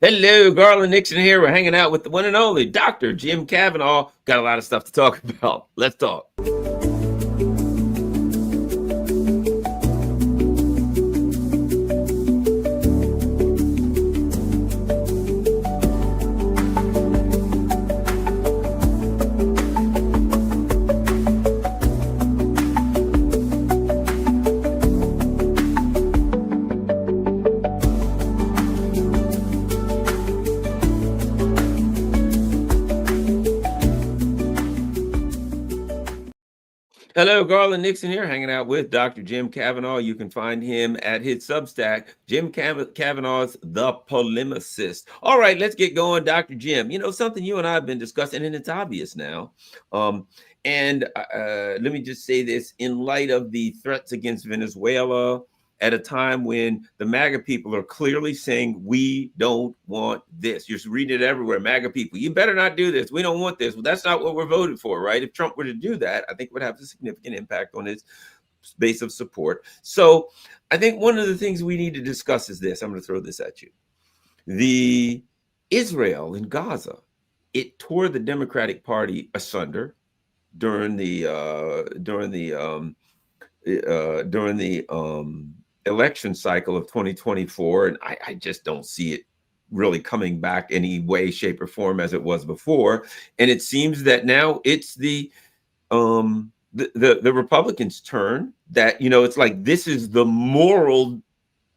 Hello, Garland Nixon here. We're hanging out with the one and only Dr. Jim Kavanagh. Got a lot of stuff to talk about. Let's talk. Hello, Garland Nixon here, hanging out with Dr. Jim Kavanagh. You can find him at his Substack, Jim Kavanagh's The Polemicist. All right, let's get going, Dr. Jim. You know, something you and I have been discussing, and it's obvious now. Let me just say this, in light of the threats against Venezuela, at a time when the MAGA people are clearly saying, we don't want this. You're reading it everywhere, MAGA people, you better not do this. We don't want this. Well, that's not what we're voted for, right? If Trump were to do that, I think it would have a significant impact on his base of support. So I think one of the things we need to discuss is this. I'm going to throw this at you. The Israel in Gaza, it tore the Democratic Party asunder during the election cycle of 2024, and I just don't see it really coming back any way, shape, or form as it was before. And it seems that now it's the Republicans' turn. That, you know, it's like this is the moral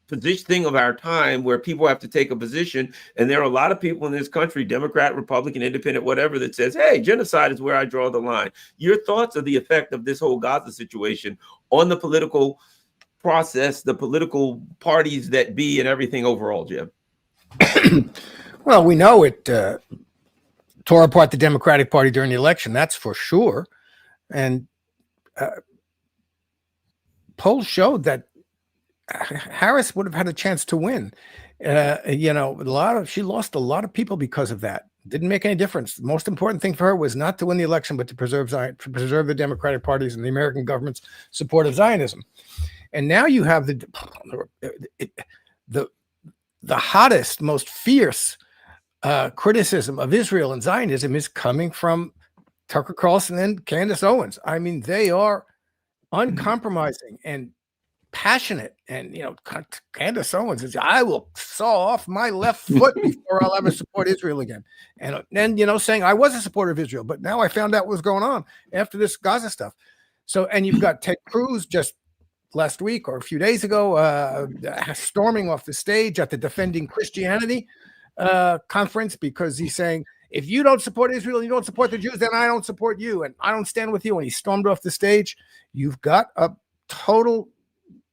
position thing of our time, where people have to take a position, and there are a lot of people in this country, Democrat, Republican, Independent, whatever, that says, hey, genocide is where I draw the line. Your thoughts of the effect of this whole Gaza situation on the political process, the political parties that be, and everything overall, Jim? Well, we know it tore apart the Democratic Party during the election, that's for sure. And polls showed that Harris would have had a chance to win. She lost a lot of people because of that. Didn't make any difference. The most important thing for her was not to win the election, but to preserve the Democratic parties and the American government's support of Zionism. And now you have the hottest, most fierce criticism of Israel and Zionism is coming from Tucker Carlson and Candace Owens. I mean, they are uncompromising and passionate. And, you know, Candace Owens says, I will saw off my left foot before I'll ever support Israel again. And then, you know, saying I was a supporter of Israel, but now I found out what was going on after this Gaza stuff. So, and you've got Ted Cruz just last week or a few days ago, storming off the stage at the Defending Christianity conference, because he's saying, if you don't support Israel, you don't support the Jews, then I don't support you, and I don't stand with you. And he stormed off the stage. You've got a total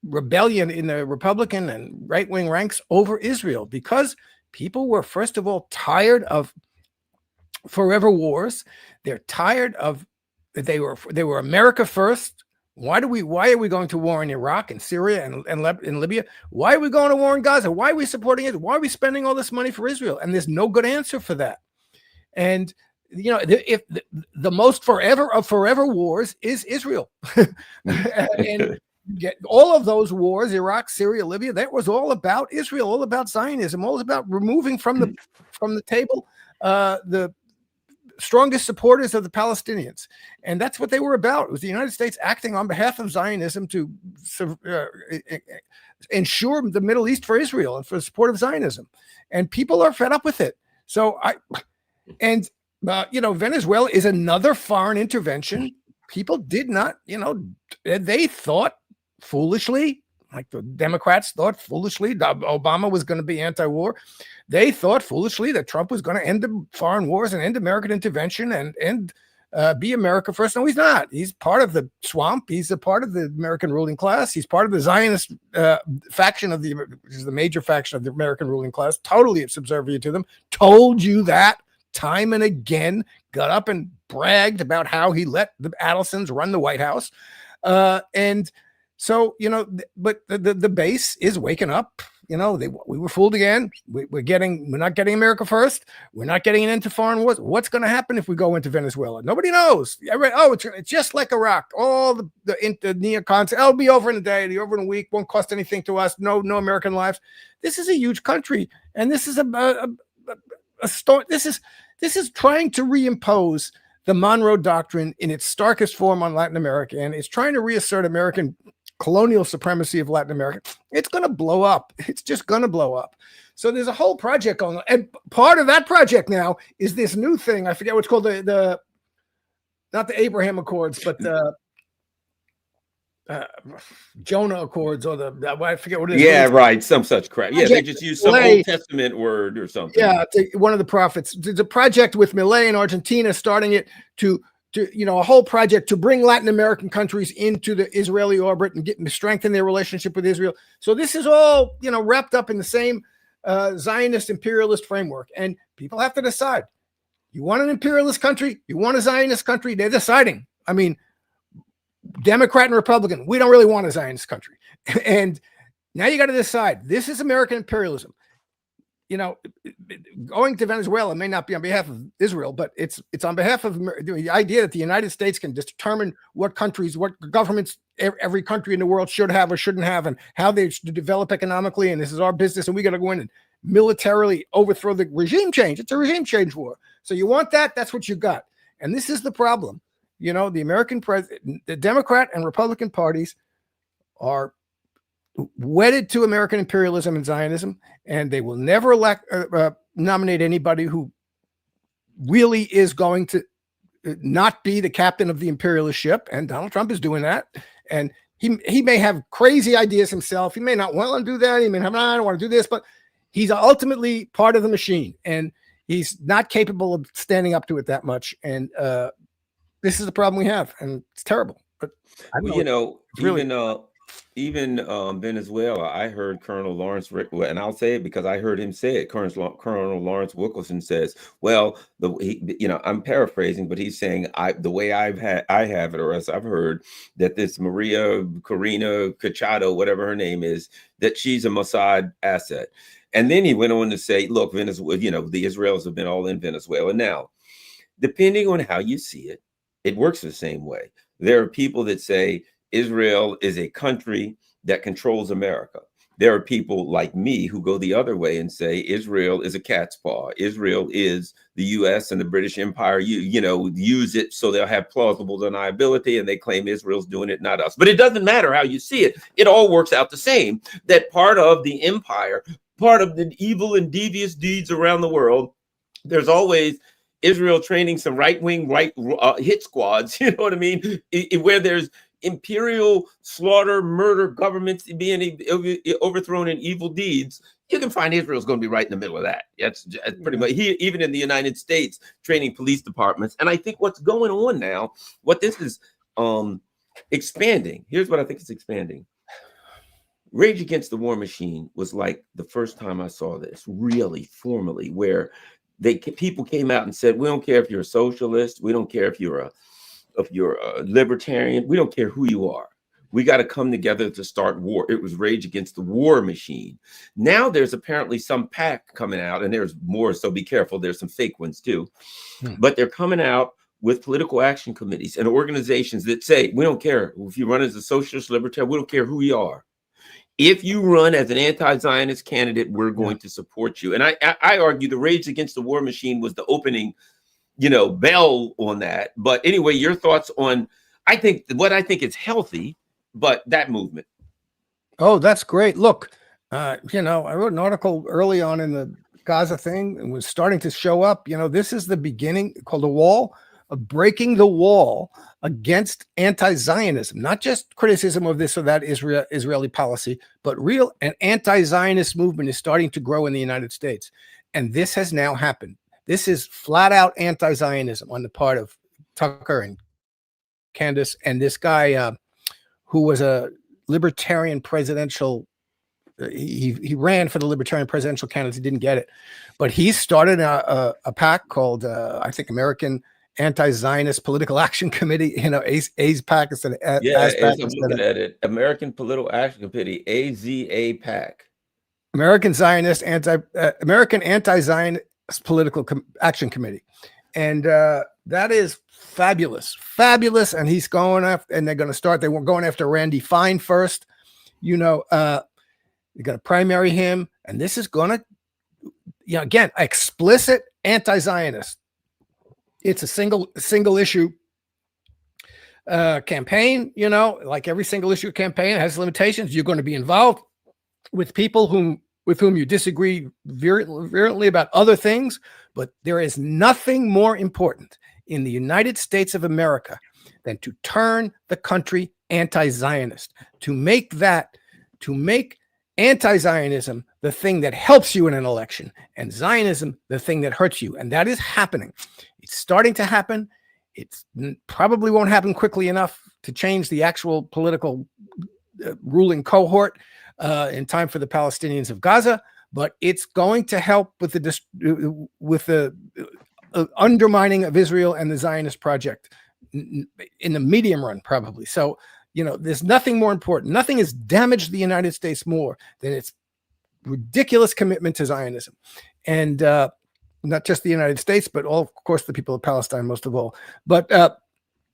rebellion in the Republican and right-wing ranks over Israel, because people were, first of all, tired of forever wars. They're tired of, they were America first. Why are we going to war in Iraq and Syria and Libya? Why are we going to war in Gaza? Why are we supporting it? Why are we spending all this money for Israel? And there's no good answer for that. And, you know, if the most forever of forever wars is Israel. And all of those wars, Iraq, Syria, Libya, that was all about Israel, all about Zionism, all about removing from the table the strongest supporters of the Palestinians. And that's what they were about. It was the United States acting on behalf of Zionism to ensure the Middle East for Israel and for the support of Zionism. And people are fed up with it. So Venezuela is another foreign intervention. People did not, they thought foolishly, like the Democrats thought foolishly, Obama was going to be anti-war. They thought foolishly that Trump was going to end the foreign wars and end American intervention and be America first. No, he's not. He's part of the swamp. He's a part of the American ruling class. He's part of the Zionist faction which is the major faction of the American ruling class, totally subservient to them. Told you that time and again, got up and bragged about how he let the Adelsons run the White House. And so, but the base is waking up. You know, we were fooled again. We're not getting America first. We're not getting into foreign wars. What's going to happen if we go into Venezuela? Nobody knows. It's just like Iraq. All the neocons, it'll be over in a day. It'll be over in a week. Won't cost anything to us. No American lives. This is a huge country, and this is a story. This is trying to reimpose the Monroe Doctrine in its starkest form on Latin America, and it's trying to reassert American colonial supremacy of Latin America. It's going to blow up. It's just going to blow up. So there's a whole project going on. And part of that project now is this new thing. I forget what's called the not the Abraham Accords, but the Jonah Accords, or I forget what it is. Yeah, right. Some such crap. Yeah, they just use some Old Testament word or something. Yeah, one of the prophets. There's a project with Milei in Argentina starting it to a whole project to bring Latin American countries into the Israeli orbit and strengthen their relationship with Israel. So this is all, wrapped up in the same Zionist imperialist framework. And people have to decide. You want an imperialist country? You want a Zionist country? They're deciding. I mean, Democrat and Republican, we don't really want a Zionist country. And now you got to decide. This is American imperialism. Going to Venezuela may not be on behalf of Israel, but it's on behalf of the idea that the United States can determine what governments every country in the world should have or shouldn't have, and how they should develop economically. And this is our business, and we got to go in and militarily overthrow the regime change. It's a regime change war. So you want that? That's what you got. And this is the problem. The American president, the Democrat and Republican parties are wedded to American imperialism and Zionism, and they will never nominate anybody who really is going to not be the captain of the imperialist ship. And Donald Trump is doing that. And he may have crazy ideas himself. He may not want to do that. He may have, I don't want to do this, but he's ultimately part of the machine, and he's not capable of standing up to it that much. And this is the problem we have, and it's terrible. But even Venezuela, I heard Colonel Lawrence and I'll say it because I heard him say it. Colonel Lawrence Wilkerson says, "Well, I'm paraphrasing, but he's saying the way I have it, or else I've heard that this Maria Corina Cachado, whatever her name is, that she's a Mossad asset." And then he went on to say, "Look, Venezuela, the Israelis have been all in Venezuela now. Depending on how you see it, it works the same way. There are people that say Israel is a country that controls America. There are people like me who go the other way and say Israel is a cat's paw. Israel is the U.S. and the British Empire. Use it so they'll have plausible deniability, and they claim Israel's doing it, not us. But it doesn't matter how you see it. It all works out the same. That part of the empire, part of the evil and devious deeds around the world, there's always Israel training some right-wing hit squads. You know what I mean? Where there's imperial slaughter, murder, governments being overthrown in evil deeds, you can find Israel's going to be right in the middle of that. That's pretty much even in the United States, training police departments. And I think what's going on now, what this is expanding. Here's what I think it's expanding. Rage Against the War Machine was like the first time I saw this really formally, where people came out and said, we don't care if you're a socialist, we don't care if you're a libertarian, we don't care who you are. We got to come together to start war. It was Rage Against the War Machine. Now there's apparently some pack coming out, and there's more, so be careful. There's some fake ones too. But they're coming out with political action committees and organizations that say, we don't care if you run as a socialist, libertarian, we don't care who you are. If you run as an anti-Zionist candidate, we're going to support you. And I argue the Rage Against the War Machine was the opening bell on that. But anyway, your thoughts on, I think it's healthy, but that movement. Oh, that's great. Look, I wrote an article early on in the Gaza thing and was starting to show up. This is the beginning, called The Wall, of breaking the wall against anti-Zionism, not just criticism of this or that Israeli policy, but real an anti-Zionist movement is starting to grow in the United States. And this has now happened. This is flat out anti-Zionism on the part of Tucker and Candace and this guy who was a libertarian presidential. He ran for the libertarian presidential candidate. He didn't get it, but he started a PAC called I think American Anti-Zionist Political Action Committee. AZPAC instead of AZPAC. I'm looking at it. American Political Action Committee, AZAPAC. American Zionist American Anti-Zionist Political Action Committee, and that is fabulous. And he's going after, and they're going to start. They were going after Randy Fine first. You're going to primary him, and this is going to, again, explicit anti-Zionist. It's a single issue campaign. Like every single issue campaign has limitations. You're going to be involved with people with whom you disagree virulently about other things, but there is nothing more important in the United States of America than to turn the country anti-Zionist, to make anti-Zionism the thing that helps you in an election, and Zionism the thing that hurts you. And that is happening. It's starting to happen. It probably won't happen quickly enough to change the actual political ruling cohort in time for the Palestinians of Gaza, but it's going to help with the undermining of Israel and the Zionist project in the medium run, probably. So, there's nothing more important. Nothing has damaged the United States more than its ridiculous commitment to Zionism. And not just the United States, but of course, the people of Palestine, most of all. But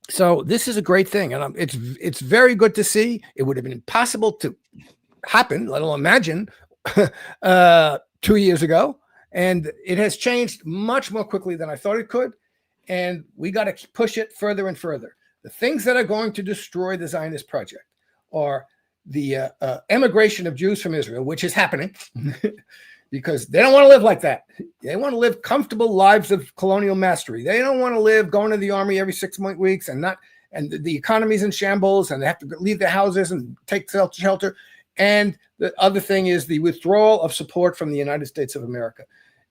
so this is a great thing. And it's very good to see. It would have been impossible to happen, let alone imagine, 2 years ago. And it has changed much more quickly than I thought it could. And we got to push it further and further. The things that are going to destroy the Zionist project are the emigration of Jews from Israel, which is happening because they don't want to live like that. They want to live comfortable lives of colonial mastery. They don't want to live going to the army every 6 weeks and the economy's in shambles and they have to leave their houses and take shelter. And the other thing is the withdrawal of support from the United States of America.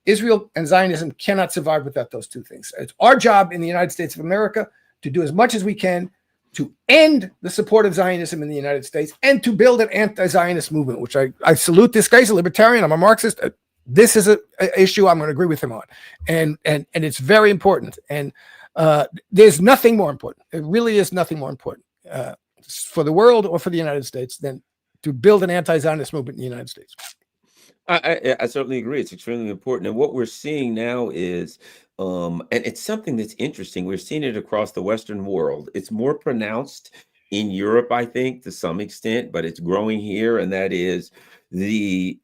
Israel and Zionism cannot survive without those two things. It's our job in the United States of America to do as much as we can to end the support of Zionism in the United States and to build an anti-Zionist movement, which I salute. This guy's a libertarian. I'm a Marxist. This is an issue I'm going to agree with him on. And it's very important. And there's nothing more important. It really is nothing more important for the world or for the United States than to build an anti-Zionist movement in the United States. I certainly agree. It's extremely important. And what we're seeing now is, and it's something that's interesting. We're seeing it across the Western world. It's more pronounced in Europe, I think, to some extent, but it's growing here. And that is the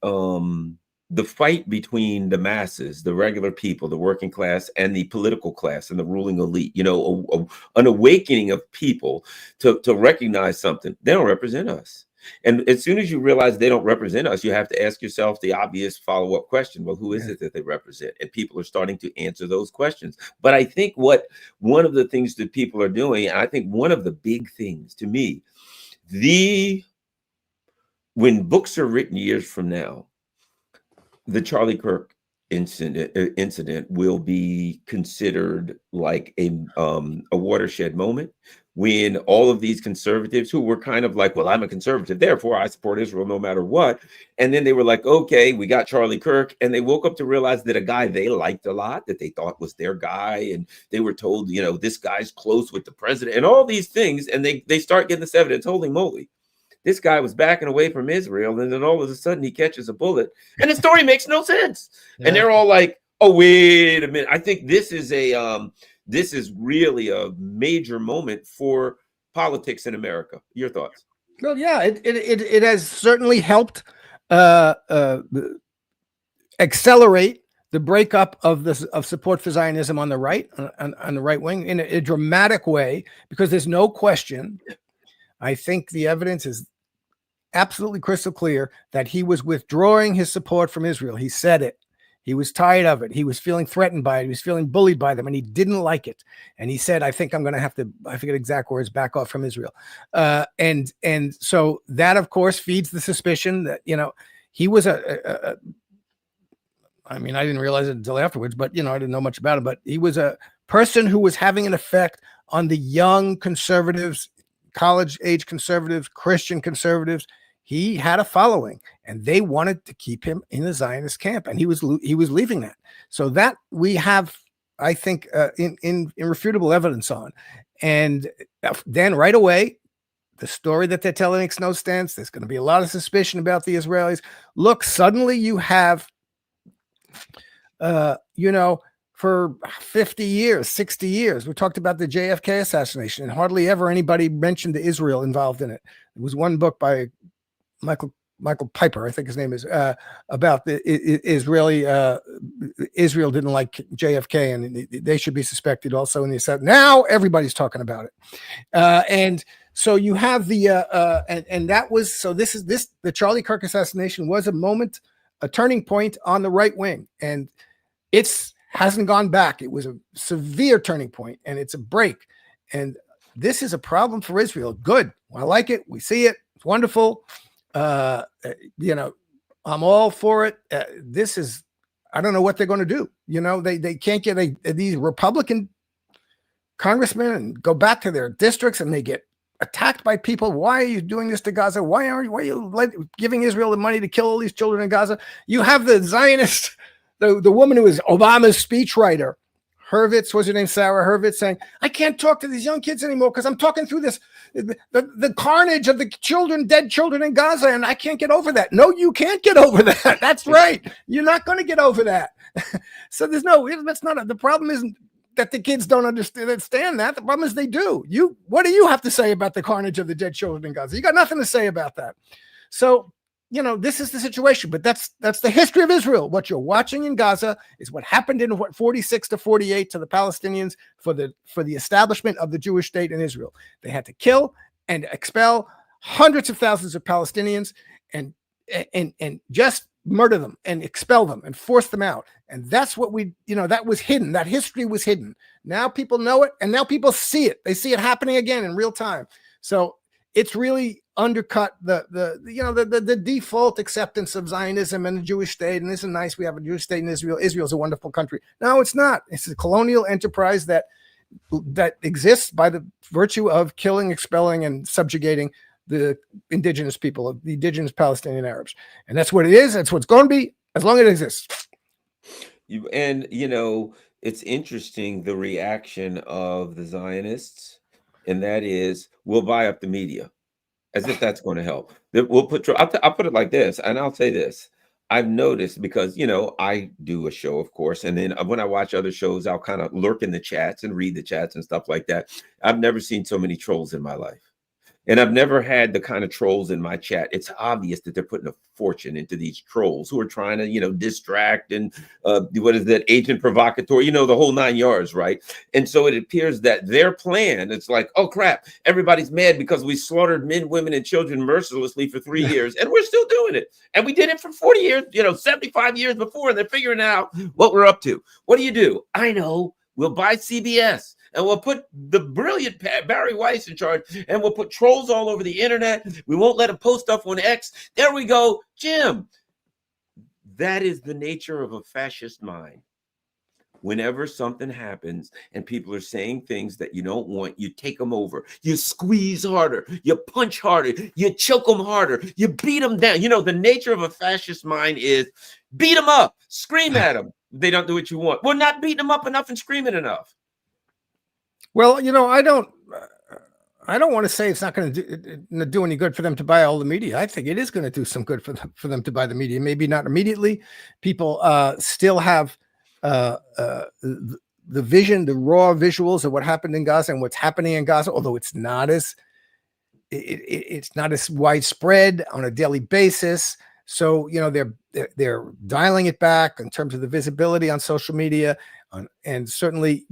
fight between the masses, the regular people, the working class, and the political class and the ruling elite. An awakening of people to recognize something. They don't represent us. And as soon as you realize they don't represent us, you have to ask yourself the obvious follow-up question. Well, who is it that they represent? And people are starting to answer those questions. But I think one of the things that people are doing, and I think one of the big things to me, when books are written years from now, the Charlie Kirk incident will be considered like a watershed moment, when all of these conservatives who were kind of like, well, I'm a conservative, therefore I support Israel no matter what. And then they were like, okay, we got Charlie Kirk. And they woke up to realize that a guy they liked a lot, that they thought was their guy. And they were told, this guy's close with the president and all these things. And they start getting this evidence. Holy moly, this guy was backing away from Israel. And then all of a sudden he catches a bullet and the story makes no sense. Yeah. And they're all like, oh, wait a minute. I think this is really a major moment for politics in America. Your thoughts? Well, yeah, it has certainly helped accelerate the breakup of support for Zionism on the right, on the right wing, in a dramatic way, because there's no question. I think the evidence is absolutely crystal clear that he was withdrawing his support from Israel. He said it. He was tired of it. He was feeling threatened by it. He was feeling bullied by them, and he didn't like it. And he said, I think I'm going to have to, I forget exact words, back off from Israel. And so that, of course, feeds the suspicion that, he was I didn't realize it until afterwards, but, I didn't know much about him. But he was a person who was having an effect on the young conservatives, college-age conservatives, Christian conservatives. He had a following, and they wanted to keep him in the Zionist camp, and he was leaving that. So that we have, I think, in irrefutable evidence on. And then right away, The story that they're telling makes no sense. There's going to be a lot of suspicion about the Israelis. Look, suddenly you have, for 50 years, 60 years, we talked about the JFK assassination, and hardly ever anybody mentioned the Israel involved in it. There was one book by Michael Piper, I think his name is, about the Israeli. Israel didn't like JFK, and they should be suspected also in the assassination. Now everybody's talking about it, and so you have the and that was so. The Charlie Kirk assassination was a turning point on the right wing, and it's hasn't gone back. It was a severe turning point, and it's a break. And this is a problem for Israel. Good. I like it. We see it. It's wonderful. I'm all for it. I don't know what they're going to do. They can't get these Republican congressmen and go back to their districts, and they get attacked by people. Why are you doing this to Gaza? Why are you giving Israel the money to kill all these children in Gaza? You have the Zionist, the woman who is Obama's speechwriter, Hurwitz, what's her name? Sarah Hurwitz, saying, I can't talk to these young kids anymore because I'm talking through the carnage of the dead children in Gaza, and I can't get over that. No, you can't get over that. That's right. You're not going to get over that. So the problem isn't that the kids don't understand that. The problem is they do. What do you have to say about the carnage of the dead children in Gaza? You got nothing to say about that. So, this is the situation, but that's the history of Israel. What you're watching in Gaza is what happened in 46 to 48 to the Palestinians for the establishment of the Jewish state in Israel. They had to kill and expel hundreds of thousands of Palestinians and just murder them and expel them and force them out. And that's what that was hidden. That history was hidden. Now people know it, and now people see it. They see it happening again in real time. So it's really undercut the default acceptance of Zionism and the Jewish state. And isn't nice we have a Jewish state in Israel. Israel's a wonderful country. No, it's not. It's a colonial enterprise that exists by the virtue of killing, expelling, and subjugating the indigenous people, the indigenous Palestinian Arabs. And that's what it is. That's what it's going to be as long as it exists. It's interesting, the reaction of the Zionists, and that is, we'll buy up the media, as if that's going to help. I'll put it like this, and I'll say this. I've noticed, because, I do a show, of course, and then when I watch other shows, I'll kind of lurk in the chats and read the chats and stuff like that. I've never seen so many trolls in my life. And I've never had the kind of trolls in my chat. It's obvious that they're putting a fortune into these trolls who are trying to, distract and what is that, agent provocateur, the whole 9 yards, right? And so it appears that their plan, it's like, oh crap, everybody's mad because we slaughtered men, women, and children mercilessly for 3 years, and we're still doing it. And we did it for 40 years, 75 years before, and they're figuring out what we're up to. What do? I know, we'll buy CBS. And we'll put the brilliant Barry Weiss in charge, and we'll put trolls all over the internet. We won't let them post stuff on X. There we go. Jim, that is the nature of a fascist mind. Whenever something happens and people are saying things that you don't want, you take them over. You squeeze harder. You punch harder. You choke them harder. You beat them down. The nature of a fascist mind is beat them up, scream at them. They don't do what you want. We're not beating them up enough and screaming enough. Well, I don't want to say it's not going to do any good for them to buy all the media. I think it is going to do some good for them to buy the media. Maybe not immediately. People still have the vision, the raw visuals of what happened in Gaza and what's happening in Gaza, although it's not as widespread on a daily basis. So they're dialing it back in terms of the visibility on social media, and certainly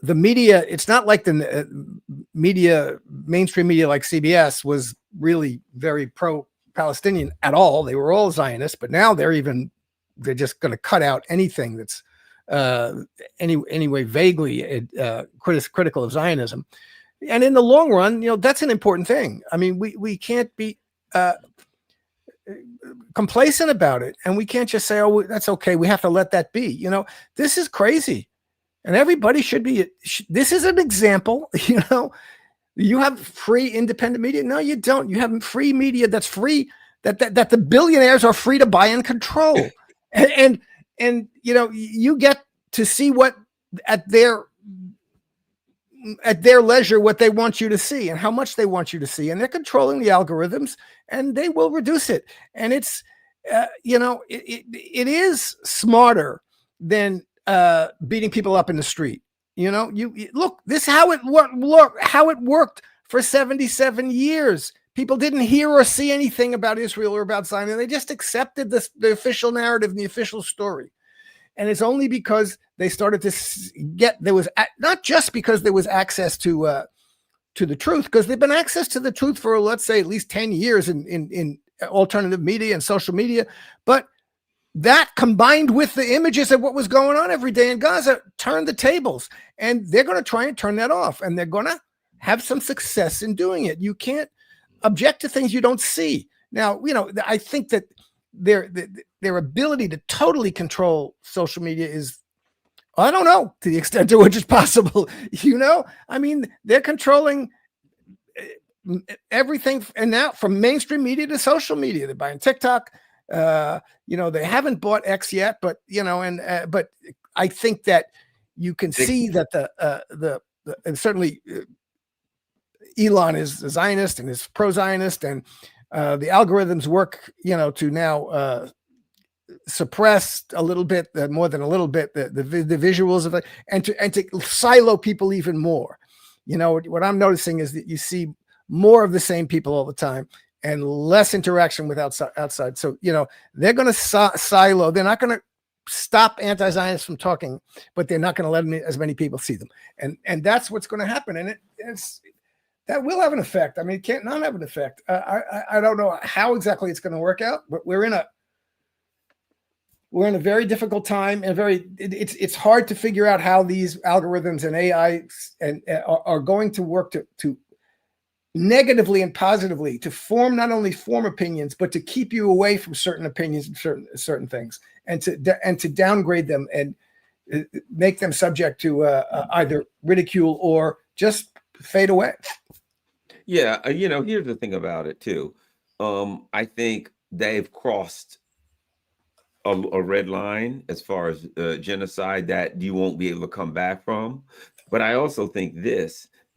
the media. It's not like the mainstream media like CBS was really very pro-Palestinian at all. They were all Zionists, but now they're just going to cut out anything that's anyway vaguely critical of Zionism. And in the long run, that's an important thing. I mean, we can't be complacent about it, and we can't just say, oh, that's okay, we have to let that be. This is crazy, and everybody should be. This is an example. You have free independent media. No, you don't. You have free media that's free, that the billionaires are free to buy and control. And you get to see what at their at their leisure what they want you to see and how much they want you to see, and they're controlling the algorithms, and they will reduce it. And it's it is smarter than beating people up in the street. You look, this how it worked for 77 years. People didn't hear or see anything about Israel or about Zion. They just accepted the official narrative and the official story. And it's only because they started to not just because there was access to the truth, because they've been access to the truth for, let's say, at least 10 years in alternative media and social media. But that, combined with the images of what was going on every day in Gaza, turned the tables. And they're going to try and turn that off. And they're going to have some success in doing it. You can't object to things you don't see. Now, I think that their ability to totally control social media is, I don't know, to the extent to which it's possible. I mean, they're controlling everything, and now from mainstream media to social media. They're buying TikTok. They haven't bought X yet, but but I think that you can see that and certainly Elon is a Zionist and is pro-Zionist, and the algorithms work, to now suppress a little bit, more than a little bit, the visuals of it, and to silo people even more. What I'm noticing is that you see more of the same people all the time and less interaction with outside. So, they're going to silo. They're not going to stop anti-Zionists from talking, but they're not going to let as many people see them. And that's what's going to happen. And that will have an effect. I mean, it can't not have an effect. I don't know how exactly it's going to work out, but we're in a very difficult time, and it's hard to figure out how these algorithms and AI are going to work to negatively and positively to not only form opinions, but to keep you away from certain opinions and certain things, and to downgrade them and make them subject to either ridicule or just fade away. Yeah, here's the thing about it too. I think they've crossed a red line as far as genocide that you won't be able to come back from. But I also think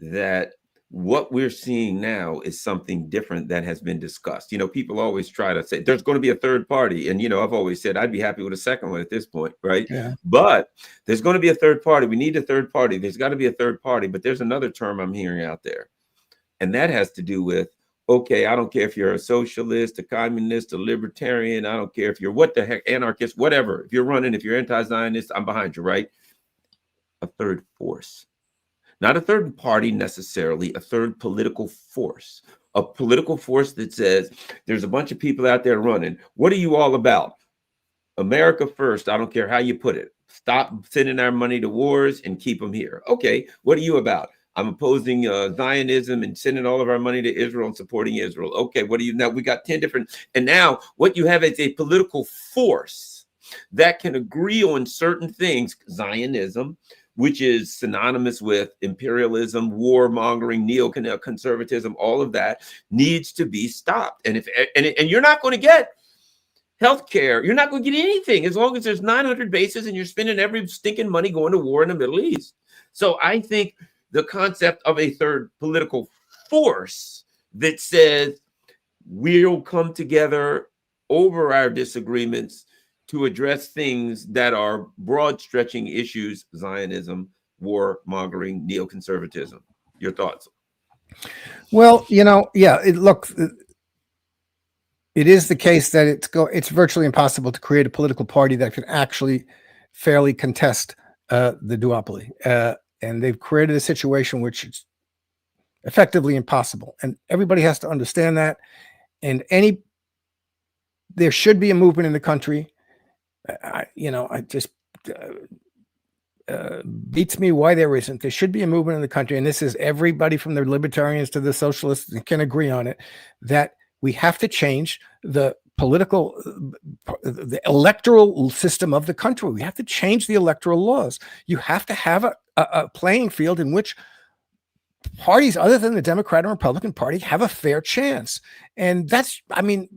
that what we're seeing now is something different that has been discussed. People always try to say there's going to be a third party. And, I've always said I'd be happy with a second one at this point. Right. Yeah. But there's going to be a third party. We need a third party. There's got to be a third party. But there's another term I'm hearing out there. And that has to do with, okay, I don't care if you're a socialist, a communist, a libertarian. I don't care if you're what the heck, anarchist, whatever. If you're running, if you're anti-Zionist, I'm behind you, right? A third force. Not a third party necessarily, a third political force. A political force that says there's a bunch of people out there running. What are you all about? America first. I don't care how you put it. Stop sending our money to wars and keep them here. Okay, what are you about? I'm opposing Zionism and sending all of our money to Israel and supporting Israel. Okay, what do you now? We got 10 different. And now what you have is a political force that can agree on certain things. Zionism, which is synonymous with imperialism, warmongering, neoconservatism, all of that needs to be stopped. And you're not going to get healthcare. You're not going to get anything as long as there's 900 bases and you're spending every stinking money going to war in the Middle East. So I think the concept of a third political force that says we'll come together over our disagreements to address things that are broad stretching issues, Zionism, warmongering, neoconservatism. Your thoughts? Well, it is the case that it's virtually impossible to create a political party that can actually fairly contest the duopoly. And they've created a situation which is effectively impossible. And everybody has to understand that. And there should be a movement in the country. Beats me why there isn't. There should be a movement in the country. And this is everybody from the libertarians to the socialists can agree on it, that we have to change the electoral system of the country. We have to change the electoral laws. You have to have a playing field in which parties other than the Democrat and Republican Party have a fair chance. And anybody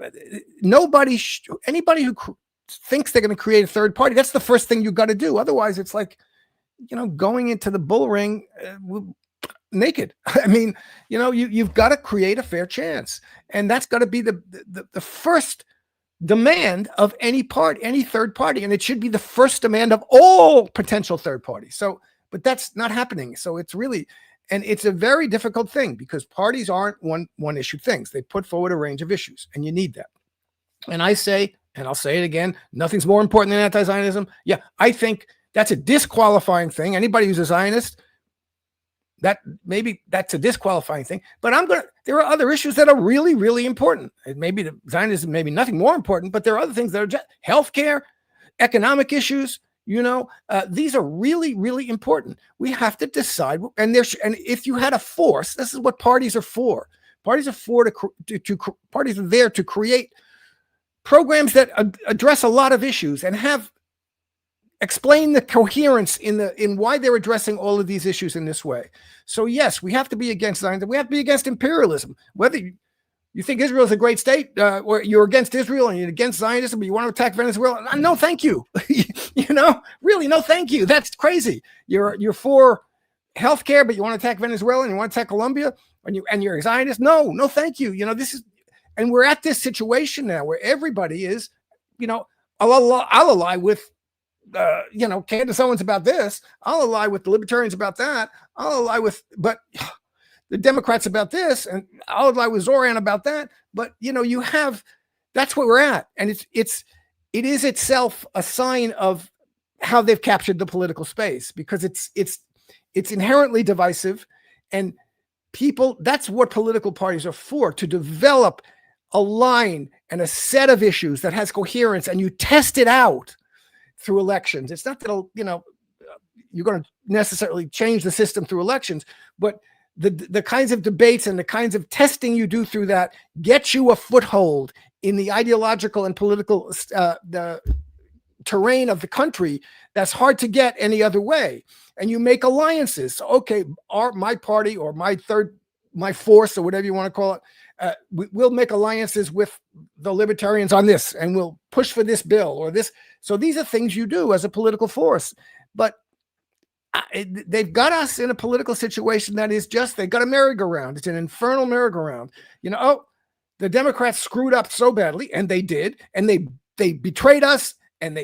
who thinks they're going to create a third party, that's the first thing you got to do. Otherwise, it's like, going into the bull ring naked. I mean, you've got to create a fair chance, and that's got to be the first demand of any third party, and it should be the first demand of all potential third parties. So, but that's not happening. So it's really, and it's a very difficult thing because parties aren't one issue things. They put forward a range of issues, and you need that. And I say, and I'll say it again, nothing's more important than anti-Zionism. Yeah, I think that's a disqualifying thing. Anybody who's a Zionist, that's a disqualifying thing. But there are other issues that are really, really important. Maybe the Zionism, maybe nothing more important, but there are other things that are just healthcare, economic issues. These are really, really important. We have to decide. And if you had a force, this is what parties are for. Parties are parties are there to create programs that address a lot of issues and explain the coherence in why they're addressing all of these issues in this way. So yes, we have to be against Zionism. We have to be against imperialism. Whether you think Israel is a great state, or you're against Israel and you're against Zionism, but you want to attack Venezuela, no, thank you. Really, no, thank you. That's crazy. You're for healthcare, but you want to attack Venezuela and you want to attack Colombia, and you're a Zionist. No, thank you. And we're at this situation now where everybody is, I'll ally with. Candace Owens about this. I'll ally with the libertarians about that. I'll ally with, but the Democrats about this, and I'll ally with Zoran about that. But that's where we're at, and it is itself a sign of how they've captured the political space because it's inherently divisive, and people. That's what political parties are for, to develop a line and a set of issues that has coherence, and you test it out through elections. It's not that you're going to necessarily change the system through elections, but the kinds of debates and the kinds of testing you do through that get you a foothold in the ideological and political the terrain of the country that's hard to get any other way. And you make alliances. So, okay, my party or my force or whatever you want to call it, we'll make alliances with the libertarians on this, and we'll push for this bill or this. So these are things you do as a political force. But they've got us in a political situation that is they've got a merry-go-round. It's an infernal merry-go-round. The Democrats screwed up so badly, and they did, and they betrayed us, and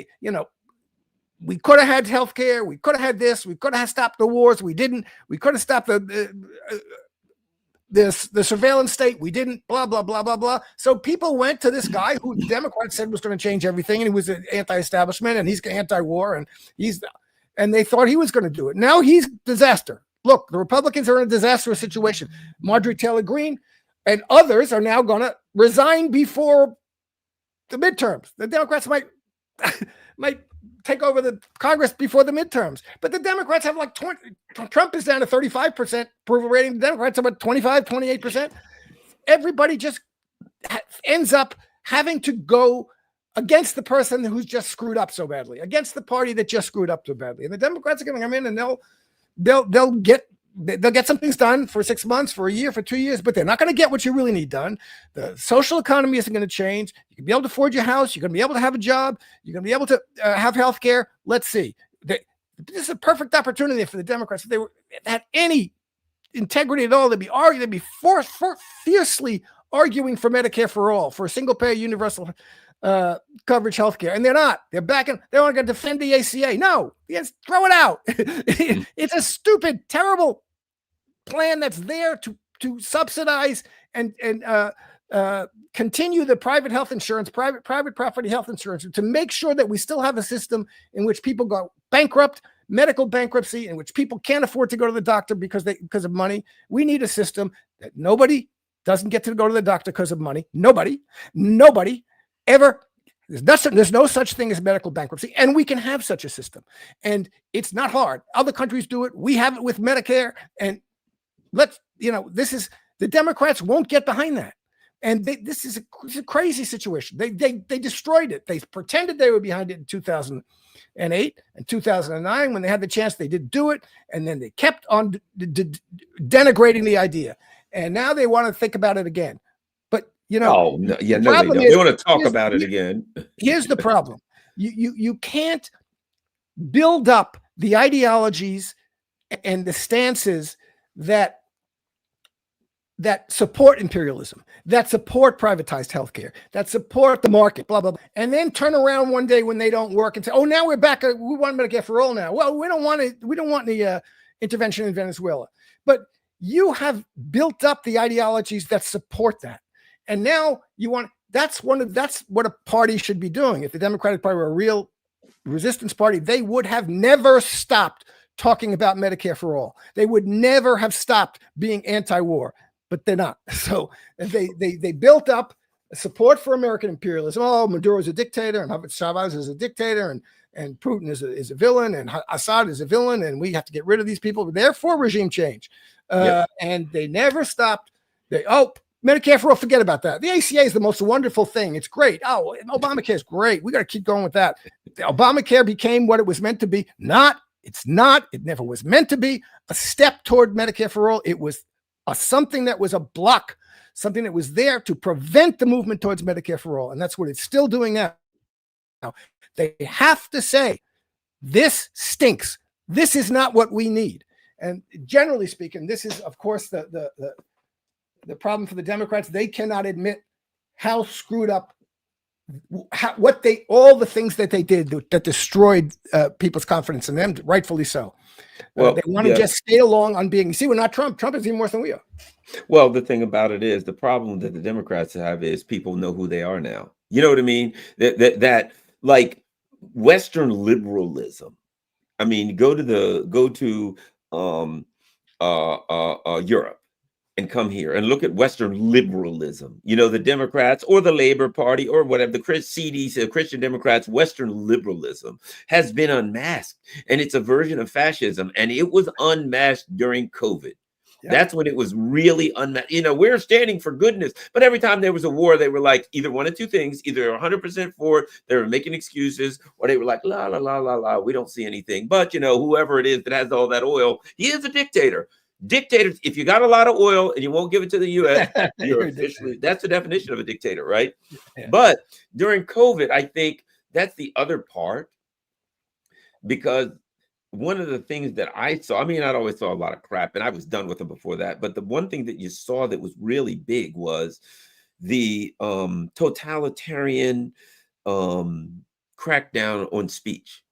we could have had health care. We could have had this. We could have stopped the wars. We didn't. We could have stopped the surveillance state. We didn't, blah, blah, blah, blah, blah. So people went to this guy who the Democrats said was going to change everything. And he was an anti-establishment, and he's anti-war, and they thought he was going to do it. Now he's disaster. Look, the Republicans are in a disastrous situation. Marjorie Taylor Greene and others are now going to resign before the midterms. The Democrats might take over the Congress before the midterms. But the Democrats have like 20. Trump is down to 35% approval rating. The Democrats are about 25, 28%. Everybody just ends up having to go against the person who's just screwed up so badly, against the party that just screwed up so badly. And the Democrats are going to come in and they'll get some things done for 6 months, for a year, for 2 years, but they're not going to get what you really need done. The social economy isn't going to change. You can be able to afford your house. You're going to be able to have a job. You're going to be able to have health care. Let's see. This is a perfect opportunity for the Democrats. If they had any integrity at all, they'd be fiercely arguing for Medicare for all, for a single-payer universal coverage healthcare, and they're not. They're backing. They want to defend the ACA. No, yes, throw it out. It's a stupid, terrible plan that's there to subsidize and continue the private health insurance, private property health insurance, to make sure that we still have a system in which people go bankrupt, medical bankruptcy, in which people can't afford to go to the doctor because of money. We need a system that nobody doesn't get to go to the doctor because of money. Nobody ever. There's no such thing as medical bankruptcy, and we can have such a system. And it's not hard. Other countries do it. We have it with Medicare, and the Democrats won't get behind that. And this is a crazy situation. They destroyed it. They pretended they were behind it in 2008 and 2009 when they had the chance. They didn't do it, and then they kept on denigrating the idea. And now they want to think about it again. They don't. They want to talk about it again. Here's the problem. You can't build up the ideologies and the stances that support imperialism, that support privatized healthcare, that support the market, blah, blah, blah, and then turn around one day when they don't work and say, oh, now we're back. We want Medicare for all now. Well, we don't want it. We don't want any intervention in Venezuela. But you have built up the ideologies that support that. And now you want, that's what a party should be doing. If the Democratic Party were a real resistance party, they would have never stopped talking about Medicare for all. They would never have stopped being anti-war. But they're not. So they built up support for American imperialism. Oh, Maduro's a dictator, and Chavez is a dictator, and Putin is a villain, and Assad is a villain, and we have to get rid of these people. Therefore, regime change. And they never stopped. Medicare for all, forget about that. The ACA is the most wonderful thing. It's great. Oh, Obamacare is great. We got to keep going with that. Obamacare became what it was meant to be. It's not. It never was meant to be a step toward Medicare for all. It was something that was a block, something that was there to prevent the movement towards Medicare for all. And that's what it's still doing now. They have to say, this stinks. This is not what we need. And generally speaking, this is, of course, the problem for the Democrats. They cannot admit how screwed up, all the things that they did that destroyed people's confidence in them, rightfully so. Well, they want to just stay along on being, you see, we're not Trump. Trump is even worse than we are. Well, the thing about it is, the problem that the Democrats have is people know who they are now. You know what I mean? That like Western liberalism. I mean, go to Europe and come here and look at Western liberalism. You know, the Democrats or the Labor Party or whatever, the Christian Democrats, Western liberalism has been unmasked, and it's a version of fascism, and it was unmasked during COVID. Yeah. That's when it was really unmasked. You know, we're standing for goodness, but every time there was a war, they were like either one of two things: either 100% for it, they were making excuses, or they were like, la, la, la, la, la, we don't see anything. But, you know, whoever it is that has all that oil, he is a dictator. Dictators, if you got a lot of oil and you won't give it to the U.S., you're officially, that's the definition of a dictator, right? Yeah. But during COVID, I think that's the other part, because one of the things that I saw, I mean, I'd always saw a lot of crap, and I was done with them before that. But the one thing that you saw that was really big was the totalitarian crackdown on speech.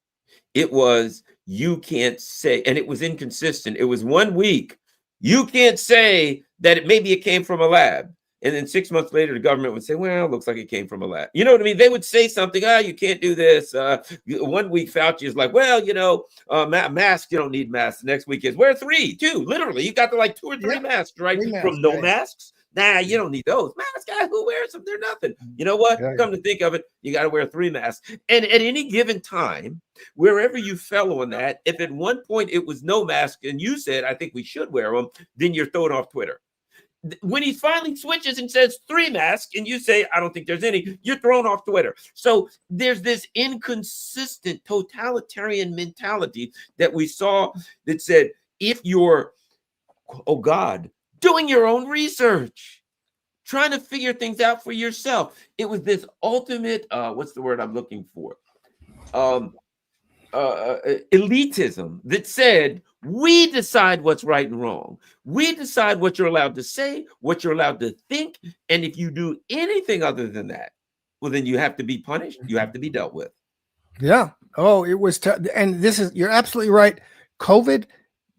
It was, you can't say, and it was inconsistent. It was 1 week. You can't say that maybe it came from a lab. And then 6 months later, the government would say, well, it looks like it came from a lab. You know what I mean? They would say something, you can't do this. 1 week, Fauci is like, well, you know, masks, you don't need masks. The next week is, wear 3, 2, literally. You got to like 2 or 3 masks, right? From no masks. Nah, you don't need those masks. Who wears them? They're nothing. You know what? Come to think of it, you got to wear 3 masks. And at any given time, wherever you fell on that, if at one point it was no mask and you said, I think we should wear them, then you're thrown off Twitter. When he finally switches and says 3 masks and you say, I don't think there's any, you're thrown off Twitter. So there's this inconsistent totalitarian mentality that we saw that said, if you're, oh God, doing your own research, trying to figure things out for yourself. It was this ultimate, what's the word I'm looking for? Elitism that said, we decide what's right and wrong. We decide what you're allowed to say, what you're allowed to think. And if you do anything other than that, well, then you have to be punished. You have to be dealt with. Yeah. Oh, it was, and this is, you're absolutely right. COVID,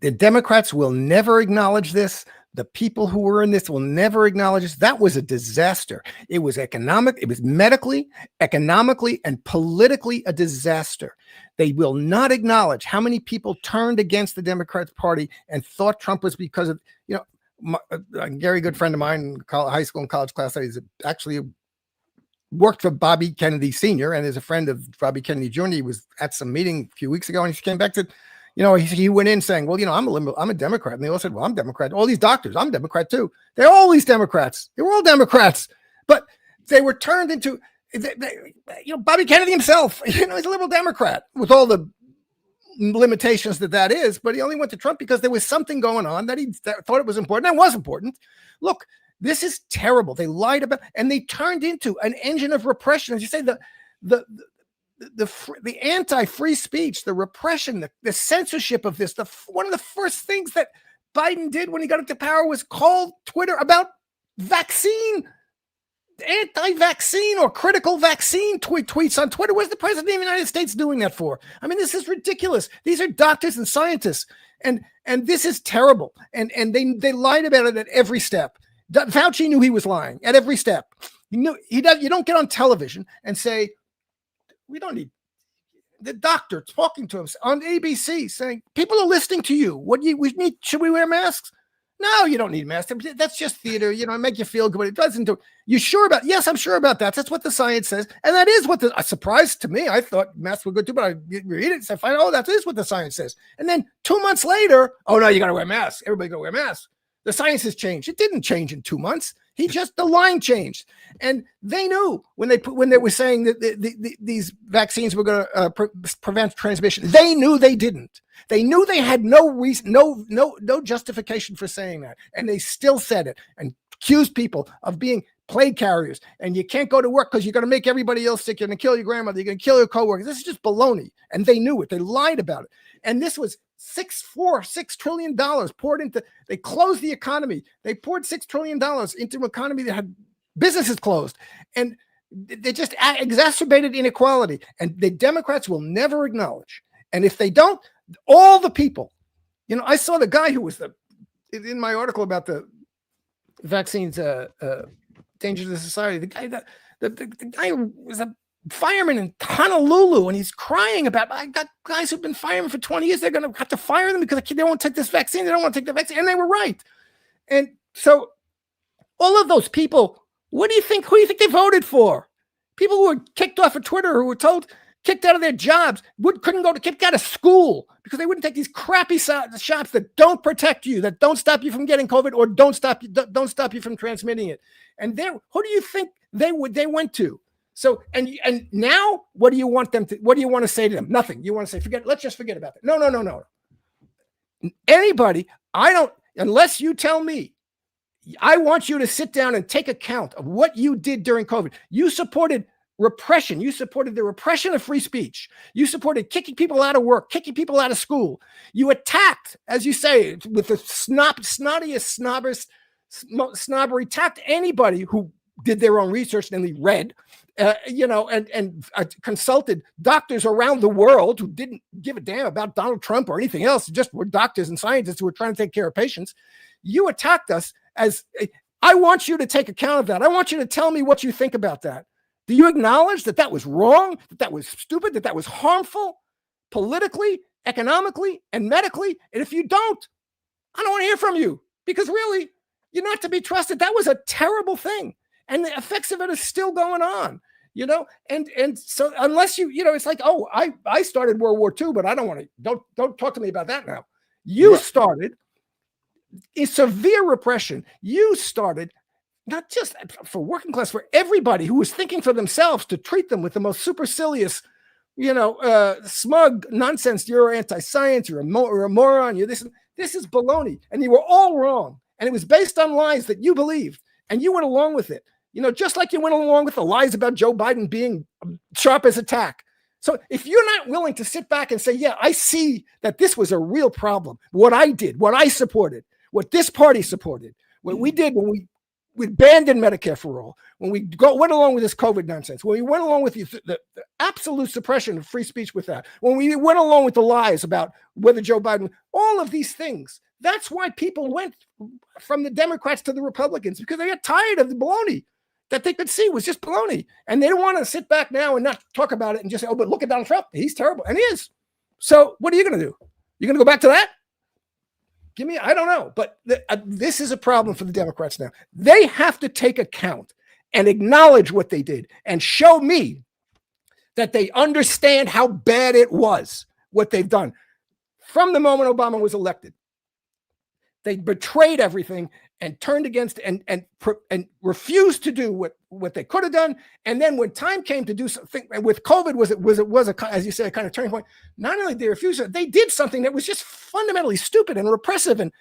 the Democrats will never acknowledge this. The people who were in this will never acknowledge this. That was a disaster. It was economic. It was medically, economically, and politically a disaster. They will not acknowledge how many people turned against the Democratic Party and thought Trump was because of, you know, a very good friend of mine in high school and college class. He's actually worked for Bobby Kennedy Sr. and is a friend of Bobby Kennedy Jr. He was at some meeting a few weeks ago, and he came back to, you know, he went in saying, well, you know, I'm a Democrat. And they all said, well, I'm Democrat. All these doctors, I'm Democrat too. They're all these Democrats. They were all Democrats. But they were turned into, you know, Bobby Kennedy himself, you know, he's a liberal Democrat with all the limitations that is. But he only went to Trump because there was something going on that he thought it was important. And it was important. Look, this is terrible. They lied about, and they turned into an engine of repression. As you say, the anti-free speech, the repression, the censorship of this, one of the first things that Biden did when he got into power was call Twitter about anti-vaccine or critical vaccine tweets on Twitter. What's the president of the United States doing that for? I mean, this is ridiculous. These are doctors and scientists, and this is terrible. And they lied about it at every step. Fauci knew he was lying at every step. You don't get on television and say, we don't need the doctor talking to us on ABC saying, people are listening to you. Should we wear masks? No, you don't need masks. That's just theater, make you feel good. It doesn't do. You sure about? Yes, I'm sure about that. That's what the science says. And that is what a surprise to me. I thought masks were good too, but I read it and I find, that is what the science says. And then 2 months later, oh no, you got to wear masks. Everybody got to wear masks. The science has changed. It didn't change in 2 months. The line changed. And they knew when they were saying that these vaccines were going to prevent transmission. They knew they didn't. They knew they had no reason, no justification for saying that. And they still said it and accused people of being plague carriers. And you can't go to work because you're going to make everybody else sick. You're going to kill your grandmother. You're going to kill your coworkers. This is just baloney. And they knew it. They lied about it. And this was $6 trillion poured into, they closed the economy. They poured $6 trillion into an economy that had businesses closed. And they just exacerbated inequality. And the Democrats will never acknowledge. And if they don't, all the people, I saw the guy who was in my article about the vaccines, danger to the society, the guy who was a fireman in Honolulu, and he's crying about, I got guys who've been firemen for 20 years. They're going to have to fire them because they won't take this vaccine. They don't want to take the vaccine. And they were right. And so all of those people, who do you think they voted for? People who were kicked off of Twitter, who were kicked out of their jobs, couldn't go to kicked out of school because they wouldn't take these crappy shots that don't protect you, that don't stop you from getting COVID, or don't stop you from transmitting it. And who do you think they went to? So and now what do you want to say to them? Nothing. You want to say, let's just forget about it. No. Anybody, unless you tell me, I want you to sit down and take account of what you did during COVID. You supported repression. You supported the repression of free speech. You supported kicking people out of work, kicking people out of school. You attacked, as you say, with the snobbiest snobbery, attacked anybody who did their own research and they read, and consulted doctors around the world who didn't give a damn about Donald Trump or anything else, just were doctors and scientists who were trying to take care of patients. You attacked us I want you to take account of that. I want you to tell me what you think about that. Do you acknowledge that was wrong, that was stupid, that was harmful politically, economically, and medically? And if you don't, I don't want to hear from you, because really, you're not to be trusted. That was a terrible thing. And the effects of it are still going on, and so unless it's like, oh, I started World War II, but I don't want to, don't talk to me about that now. You started a severe repression. You started, not just for working class, for everybody who was thinking for themselves, to treat them with the most supercilious, smug nonsense. You're anti-science, you're a moron, this is baloney. And you were all wrong. And it was based on lies that you believed, and you went along with it. Just like you went along with the lies about Joe Biden being sharp as a tack. So if you're not willing to sit back and say, yeah, I see that this was a real problem, what I did, what I supported, what this party supported, what we did when we abandoned Medicare for all, when we went along with this COVID nonsense, when we went along with the absolute suppression of free speech with that, when we went along with the lies about whether Joe Biden, all of these things, that's why people went from the Democrats to the Republicans, because they got tired of the baloney that they could see was just baloney. And they don't want to sit back now and not talk about it and just say, oh, but look at Donald Trump. He's terrible. And he is. So what are you going to do? You're going to go back to that? I don't know. But this is a problem for the Democrats now. They have to take account and acknowledge what they did and show me that they understand how bad it was, what they've done. From the moment Obama was elected, they betrayed everything and turned against and refused to do what they could have done. And then when time came to do something with COVID, was a, as you say, a kind of turning point. Not only did they refuse it, they did something that was just fundamentally stupid and repressive and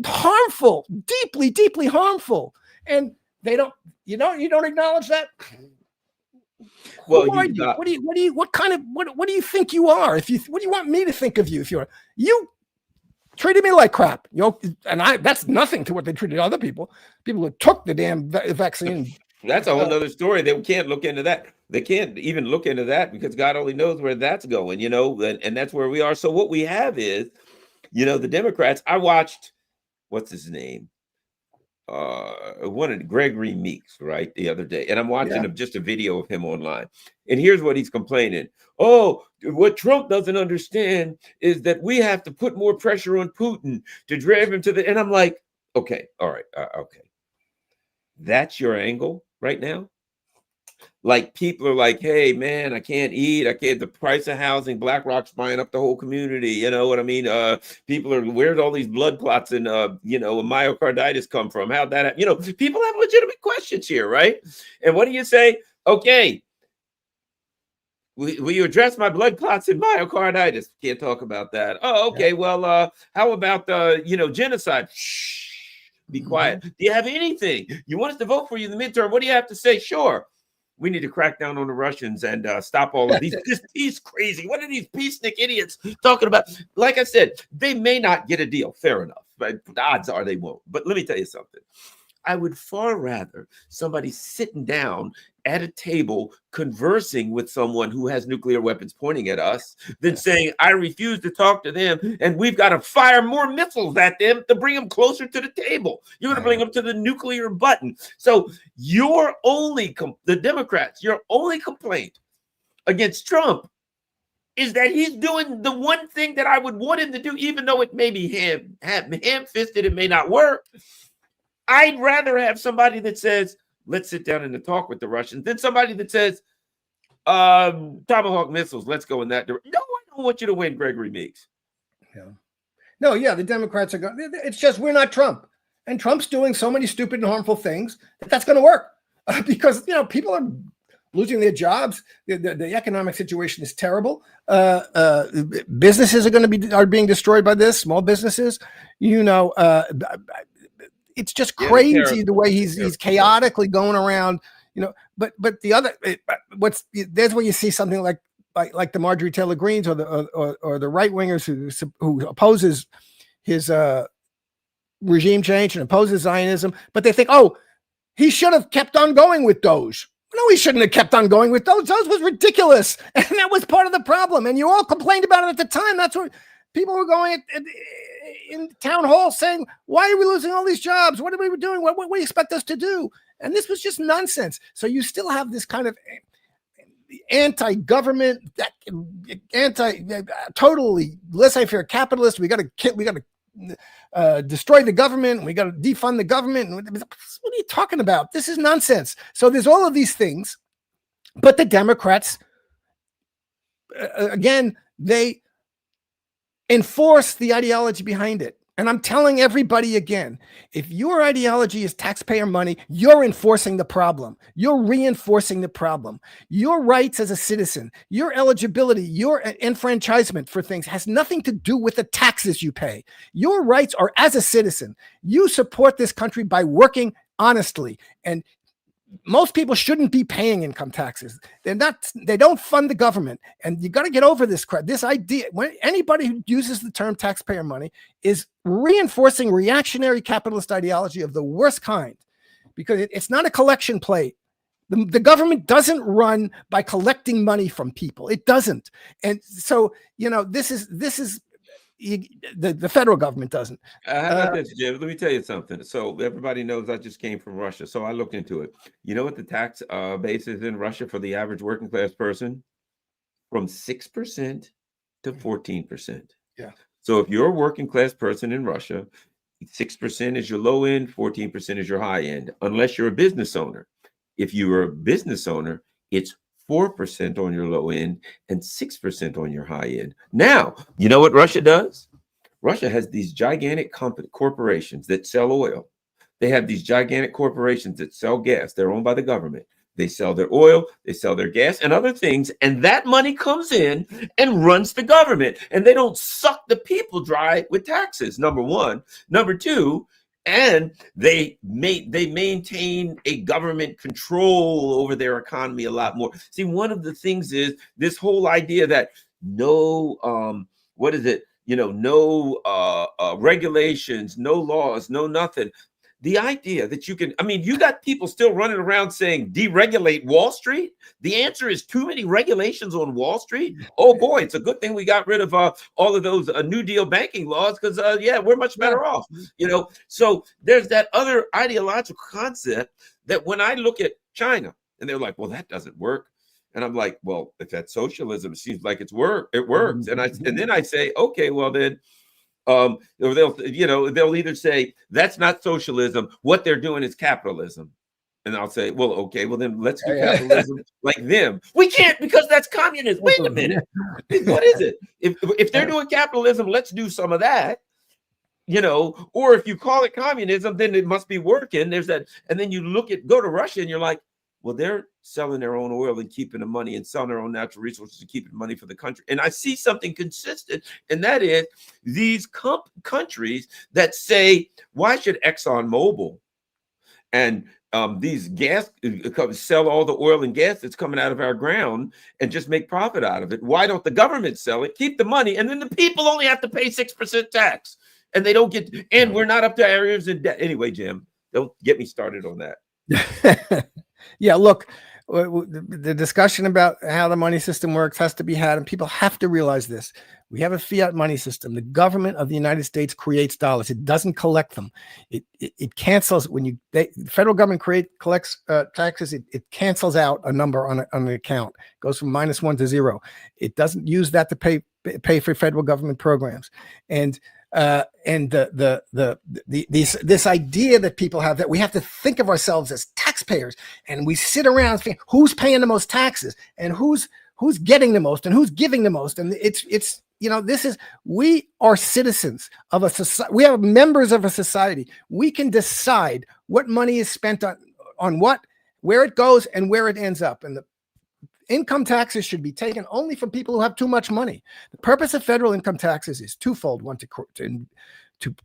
harmful, deeply, deeply harmful. And they don't, you don't acknowledge that. Well, Who are you? What do you think you are? What do you want me to think of you? If you're treated me like crap. And that's nothing to what they treated other people. People who took the damn vaccine. That's a whole nother story. They can't look into that. They can't even look into that because God only knows where that's going, and that's where we are. So what we have is, the Democrats. I watched, what's his name? One of Gregory Meeks, right, the other day, and I'm watching just a video of him online, and here's what he's complaining. Oh, what Trump doesn't understand is that we have to put more pressure on Putin to drive him to the. And I'm like, okay, all right, okay, that's your angle right now. Like, people are like, hey man, I can't eat, the price of housing, BlackRock's buying up the whole community, you know what I mean? People are, where'd all these blood clots and myocarditis come from? How'd that people have legitimate questions here, right? And what do you say? Okay, will you address my blood clots and myocarditis? Can't talk about that. Oh, okay. Well, how about genocide? Shh, be quiet. Do you have anything? You want us to vote for you in the midterm? What do you have to say? Sure. We need to crack down on the Russians and stop all of these. This peace crazy. What are these peacenik idiots talking about? Like I said, they may not get a deal. Fair enough. But the odds are they won't. But let me tell you something. I would far rather somebody sitting down at a table conversing with someone who has nuclear weapons pointing at us than saying, I refuse to talk to them and we've got to fire more missiles at them to bring them closer to the table. You're going to bring them to the nuclear button. So the Democrats, your only complaint against Trump is that he's doing the one thing that I would want him to do, even though it may be ham-fisted, it may not work. I'd rather have somebody that says, let's sit down and talk with the Russians than somebody that says, Tomahawk missiles, let's go in that direction. No, I don't want you to win, Gregory Meeks. Yeah. No, the Democrats are going. It's just we're not Trump. And Trump's doing so many stupid and harmful things that's going to work because, people are losing their jobs. The economic situation is terrible. Businesses are being destroyed by this, small businesses, it's just crazy the way he's chaotically going around, but the other, there's where you see something like the Marjorie Taylor Greens or the right wingers who opposes his regime change and opposes Zionism, but they think, oh, he should have kept on going with Doge. No, he shouldn't have kept on going with Doge. Doge was ridiculous. And that was part of the problem. And you all complained about it at the time. That's what people were going in town hall saying, why are we losing all these jobs? What are we doing? What do you expect us to do? And this was just nonsense. So you still have this kind of anti-government, totally laissez-faire capitalist. We got to destroy the government. We got to defund the government. What are you talking about? This is nonsense. So there's all of these things, but the Democrats, again, they enforce the ideology behind it. And I'm telling everybody again, if your ideology is taxpayer money, you're enforcing the problem. You're reinforcing the problem. Your rights as a citizen, your eligibility, your enfranchisement for things has nothing to do with the taxes you pay. Your rights are as a citizen. You support this country by working honestly. And most people shouldn't be paying income taxes. They don't fund the government. And you got to get over this idea. When anybody who uses the term taxpayer money is reinforcing reactionary capitalist ideology of the worst kind, because it's not a collection plate. The government doesn't run by collecting money from people. It doesn't. And so, this is the federal government doesn't. How about this, Jim? Let me tell you something. So everybody knows I just came from Russia. So I looked into it. You know what the tax base is in Russia for the average working class person? From 6% to 14%. Yeah. So if you're a working class person in Russia, 6% is your low end, 14% is your high end, unless you're a business owner. If you're a business owner, it's 4% on your low end and 6% on your high end. Now, you know what Russia does? Russia has these gigantic corporations that sell oil. They have these gigantic corporations that sell gas. They're owned by the government. They sell their oil, they sell their gas and other things, and that money comes in and runs the government. And they don't suck the people dry with taxes, number one. Number two, and they maintain a government control over their economy a lot more. See, one of the things is this whole idea that no no regulations, no laws, no nothing. The idea that you can, I mean, you got people still running around saying deregulate Wall Street. The answer is too many regulations on Wall Street. Oh boy, it's a good thing we got rid of all of those New Deal banking laws, because yeah, we're much better off. So there's that other ideological concept that when I look at China and they're like, well, that doesn't work. And I'm like, well, if that's socialism, it seems like it works. And then I say, okay, well then, or they'll either say that's not socialism, what they're doing is capitalism. And I'll say, well, okay, well then let's do capitalism like them. We can't, because that's communism. Wait a minute. What is it? If they're doing capitalism, let's do some of that. Or if you call it communism, then it must be working. There's that. And then go to Russia and you're like, well, they're selling their own oil and keeping the money, and selling their own natural resources and keeping money for the country. And I see something consistent, and that is these countries that say, why should ExxonMobil and these gas sell all the oil and gas that's coming out of our ground and just make profit out of it? Why don't the government sell it, keep the money, and then the people only have to pay 6% tax, and they don't get, and we're not up to areas in debt. Anyway, Jim, don't get me started on that. Yeah, look, the discussion about how the money system works has to be had, and people have to realize this. We have a fiat money system. The government of the United States creates dollars. It doesn't collect them. It cancels when the federal government collects taxes. It cancels out a number on an account. It goes from -1 to 0. It doesn't use that to pay for federal government programs. And this idea that people have, that we have to think of ourselves as taxpayers, and we sit around thinking who's paying the most taxes and who's getting the most and who's giving the most. And we are citizens of a society. We are members of a society. We can decide what money is spent on what, where it goes, and where it ends up. And the income taxes should be taken only from people who have too much money. The purpose of federal income taxes is twofold. One, to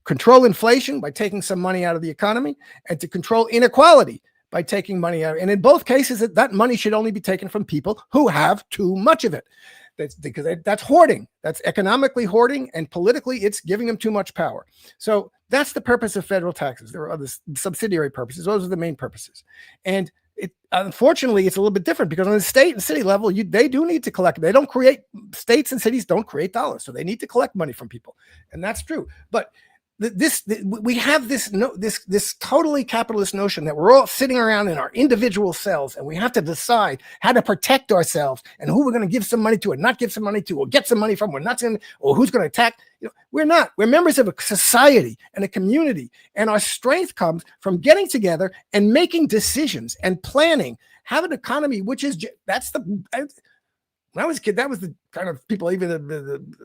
control inflation by taking some money out of the economy, and to control inequality by taking money out. And in both cases, that money should only be taken from people who have too much of it. That's hoarding. That's economically hoarding, and politically it's giving them too much power. So that's the purpose of federal taxes. There are other subsidiary purposes. Those are the main purposes. And unfortunately, it's a little bit different, because on the state and city level, they do need to collect. They don't create, states and cities don't create dollars, so they need to collect money from people, and that's true. But we have this totally capitalist notion that we're all sitting around in our individual cells, and we have to decide how to protect ourselves and who we're going to give some money to and not give some money to, or get some money from, or who's going to attack. We're not. We're members of a society and a community, and our strength comes from getting together and making decisions and planning. Have an economy, which is when I was a kid, that was the kind of people, even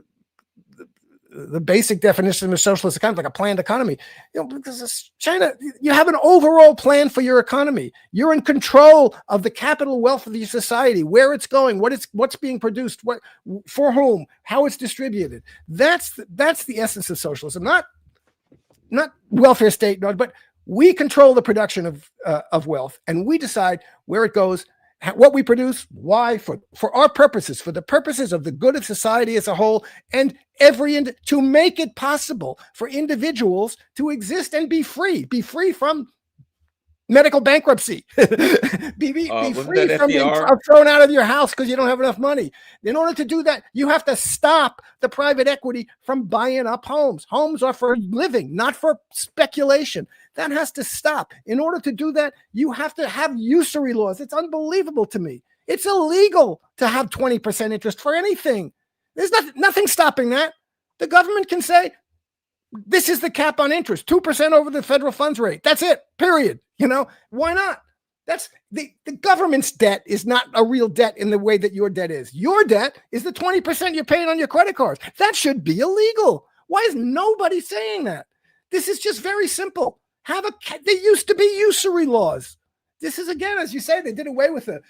the basic definition of a socialist economy, like a planned economy. Because China, you have an overall plan for your economy. You're in control of the capital wealth of your society, where it's going, what's being produced, for whom, how it's distributed. That's the essence of socialism, not welfare state, but we control the production of wealth, and we decide where it goes, what we produce, why, for our purposes, for the purposes of the good of society as a whole, and to make it possible for individuals to exist and be free from medical bankruptcy, be free from being thrown out of your house because you don't have enough money. In order to do that, you have to stop the private equity from buying up homes. Homes are for living, not for speculation. That has to stop. In order to do that, you have to have usury laws. It's unbelievable to me. It's illegal to have 20% interest for anything. There's nothing stopping that. The government can say, this is the cap on interest, 2% over the federal funds rate. That's it, period. Why not? That's the government's debt is not a real debt in the way that your debt is. Your debt is the 20% you're paying on your credit cards. That should be illegal. Why is nobody saying that? This is just very simple. There used to be usury laws. This is, again, as you say, they did away with the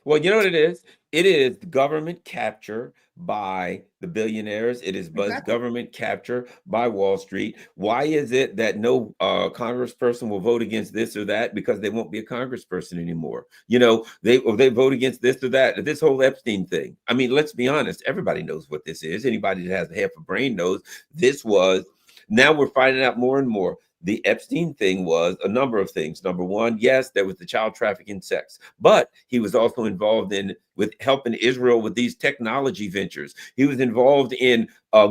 Well, you know what it is? It is government capture by the billionaires. It is Exactly. government capture by Wall Street. Why is it that no congressperson will vote against this or that? Because they won't be a congressperson anymore. You know, they vote against this or that. This whole Epstein thing. I mean, let's be honest. Everybody knows what this is. Anybody that has half a brain knows this was. Now we're finding out more and more. The Epstein thing was a number of things. Number one, yes, there was the child trafficking sex, but he was also involved in with helping Israel with these technology ventures. He was involved in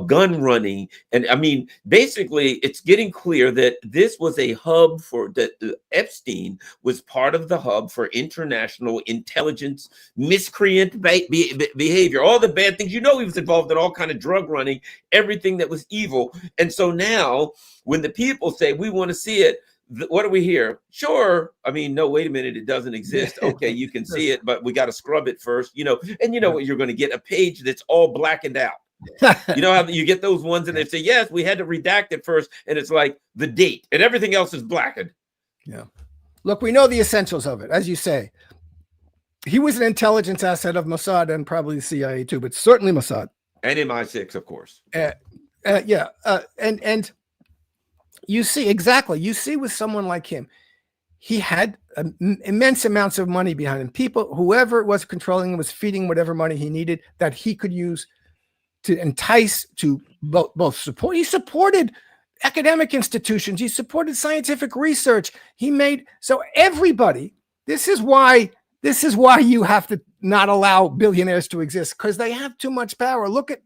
gun running. And I mean, basically, it's getting clear that this was a hub for that. Epstein was part of the hub for international intelligence, miscreant behavior, all the bad things. You know, he was involved in all kind of drug running, everything that was evil. And so now when the people say we want to see it, what do we hear? Sure. I mean, no, wait a minute. It doesn't exist. Okay, you can see it, but we got to scrub it first, you know. And you know what? You're going to get a page that's all blackened out. You know how you get those ones and they say, yes, we had to redact it first. And it's like the date and everything else is blackened. Yeah. Look, we know the essentials of it. As you say, he was an intelligence asset of Mossad and probably the CIA too, but certainly Mossad. And MI6, of course. Yeah. And you see, exactly. You see with someone like him, he had immense amounts of money behind him. People, whoever was controlling him was feeding whatever money he needed that he could use to entice, to both support. He supported academic institutions. He supported scientific research. He made, so everybody, this is why you have to not allow billionaires to exist, because they have too much power. Look at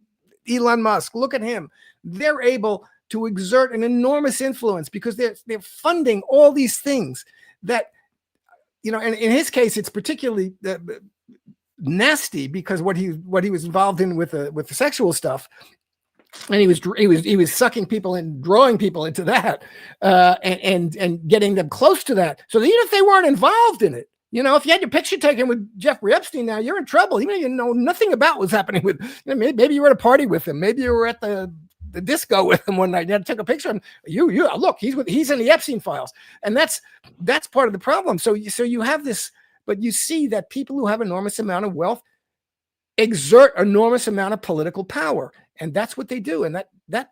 Elon Musk. Look at him. They're able to exert an enormous influence because they're funding all these things that, you know, and in his case, it's particularly nasty because what he was involved in with the sexual stuff, and he was sucking people and drawing people into that, and getting them close to that. So that even if they weren't involved in it, you know, if you had your picture taken with Jeffrey Epstein, now you're in trouble. Even if you know nothing about what's happening with, you know, maybe you were at a party with him, maybe you were at the disco with him one night. You had to take a picture. And you look, he's in the Epstein files, and that's part of the problem. So you have this, but you see that people who have enormous amount of wealth exert enormous amount of political power, and that's what they do, and that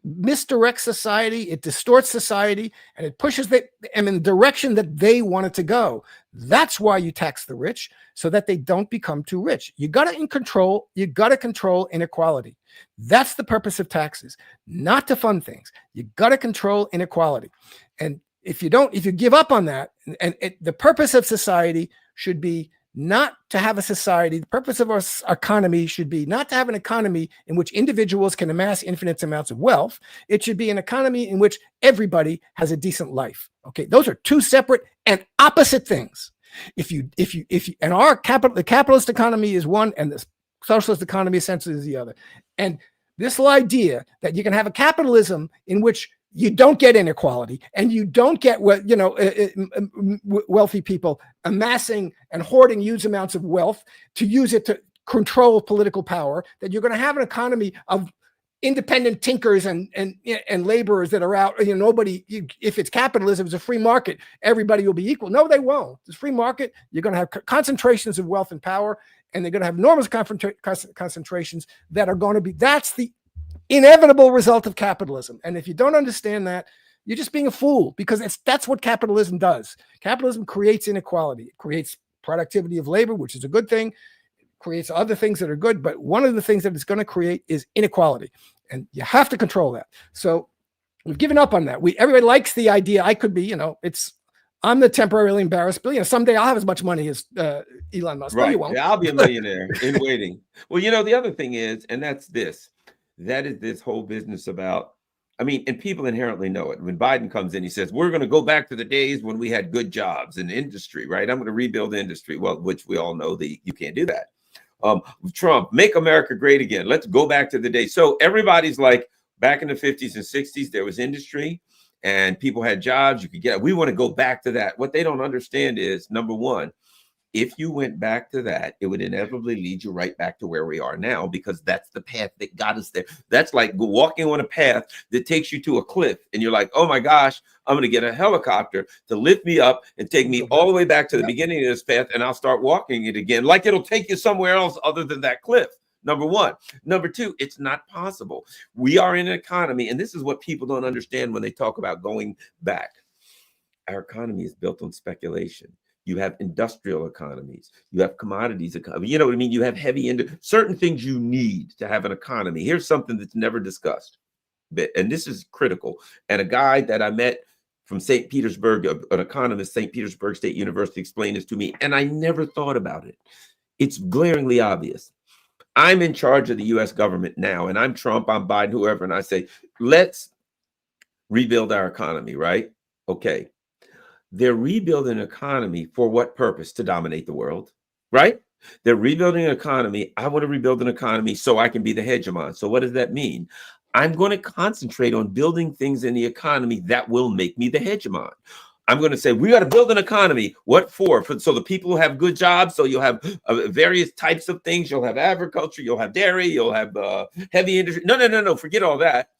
misdirects society. It distorts society, and it pushes them in the direction that they want it to go. That's why you tax the rich, so that they don't become too rich. You got to control inequality. That's the purpose of taxes, not to fund things. You got to control inequality. And if you give up on that, the purpose of society should be not to have a society. The purpose of our economy should be not to have an economy in which individuals can amass infinite amounts of wealth. It should be an economy in which everybody has a decent life. Okay, those are two separate and opposite things. If you and the capitalist economy is one, and the socialist economy essentially is the other. And this whole idea that you can have a capitalism in which you don't get inequality and you don't get wealthy people amassing and hoarding huge amounts of wealth to use it to control political power, that you're going to have an economy of independent tinkers and laborers that are out. You know, if it's capitalism, it's a free market, everybody will be equal. No, they won't. It's free market. You're going to have concentrations of wealth and power, and they're going to have enormous concentrations that are going to be, that's the inevitable result of capitalism. And if you don't understand that, you're just being a fool, because that's what capitalism does. Capitalism creates inequality. It creates productivity of labor, which is a good thing. It creates other things that are good. But one of the things that it's going to create is inequality. And you have to control that. So we've given up on that. Everybody likes the idea. I could be, I'm the temporarily embarrassed billionaire. Someday I'll have as much money as Elon Musk. Right. No, you won't. Yeah, I'll be a millionaire in waiting. Well, the other thing is, and that's this. That is this whole business about, and people inherently know it. When Biden comes in, he says, we're going to go back to the days when we had good jobs in industry, right? I'm going to rebuild the industry. Well, which we all know you can't do that. Trump, make America great again. Let's go back to the day. So everybody's like, back in the 50s and 60s, there was industry and people had jobs. You could we want to go back to that. What they don't understand is, number one, if you went back to that, it would inevitably lead you right back to where we are now, because that's the path that got us there. That's like walking on a path that takes you to a cliff, and you're like, oh my gosh, I'm going to get a helicopter to lift me up and take me all the way back to the beginning of this path, and I'll start walking it again, like it'll take you somewhere else other than that cliff. Number one. Number two, it's not possible. We are in an economy, and this is what people don't understand when they talk about going back. Our economy is built on speculation. You have industrial economies. You have commodities economy. You know what I mean? You have certain things you need to have an economy. Here's something that's never discussed, and this is critical. And a guy that I met from St. Petersburg, an economist, St. Petersburg State University, explained this to me, and I never thought about it. It's glaringly obvious. I'm in charge of the U.S. government now, and I'm Trump, I'm Biden, whoever, and I say, let's rebuild our economy, right? Okay. They're rebuilding an economy for what purpose? To dominate the world, right? They're rebuilding an economy. I want to rebuild an economy so I can be the hegemon. So what does that mean? I'm going to concentrate on building things in the economy that will make me the hegemon. I'm going to say, we got to build an economy. What for? So the people who have good jobs. So you'll have various types of things. You'll have agriculture. You'll have dairy. You'll have heavy industry. No. Forget all that.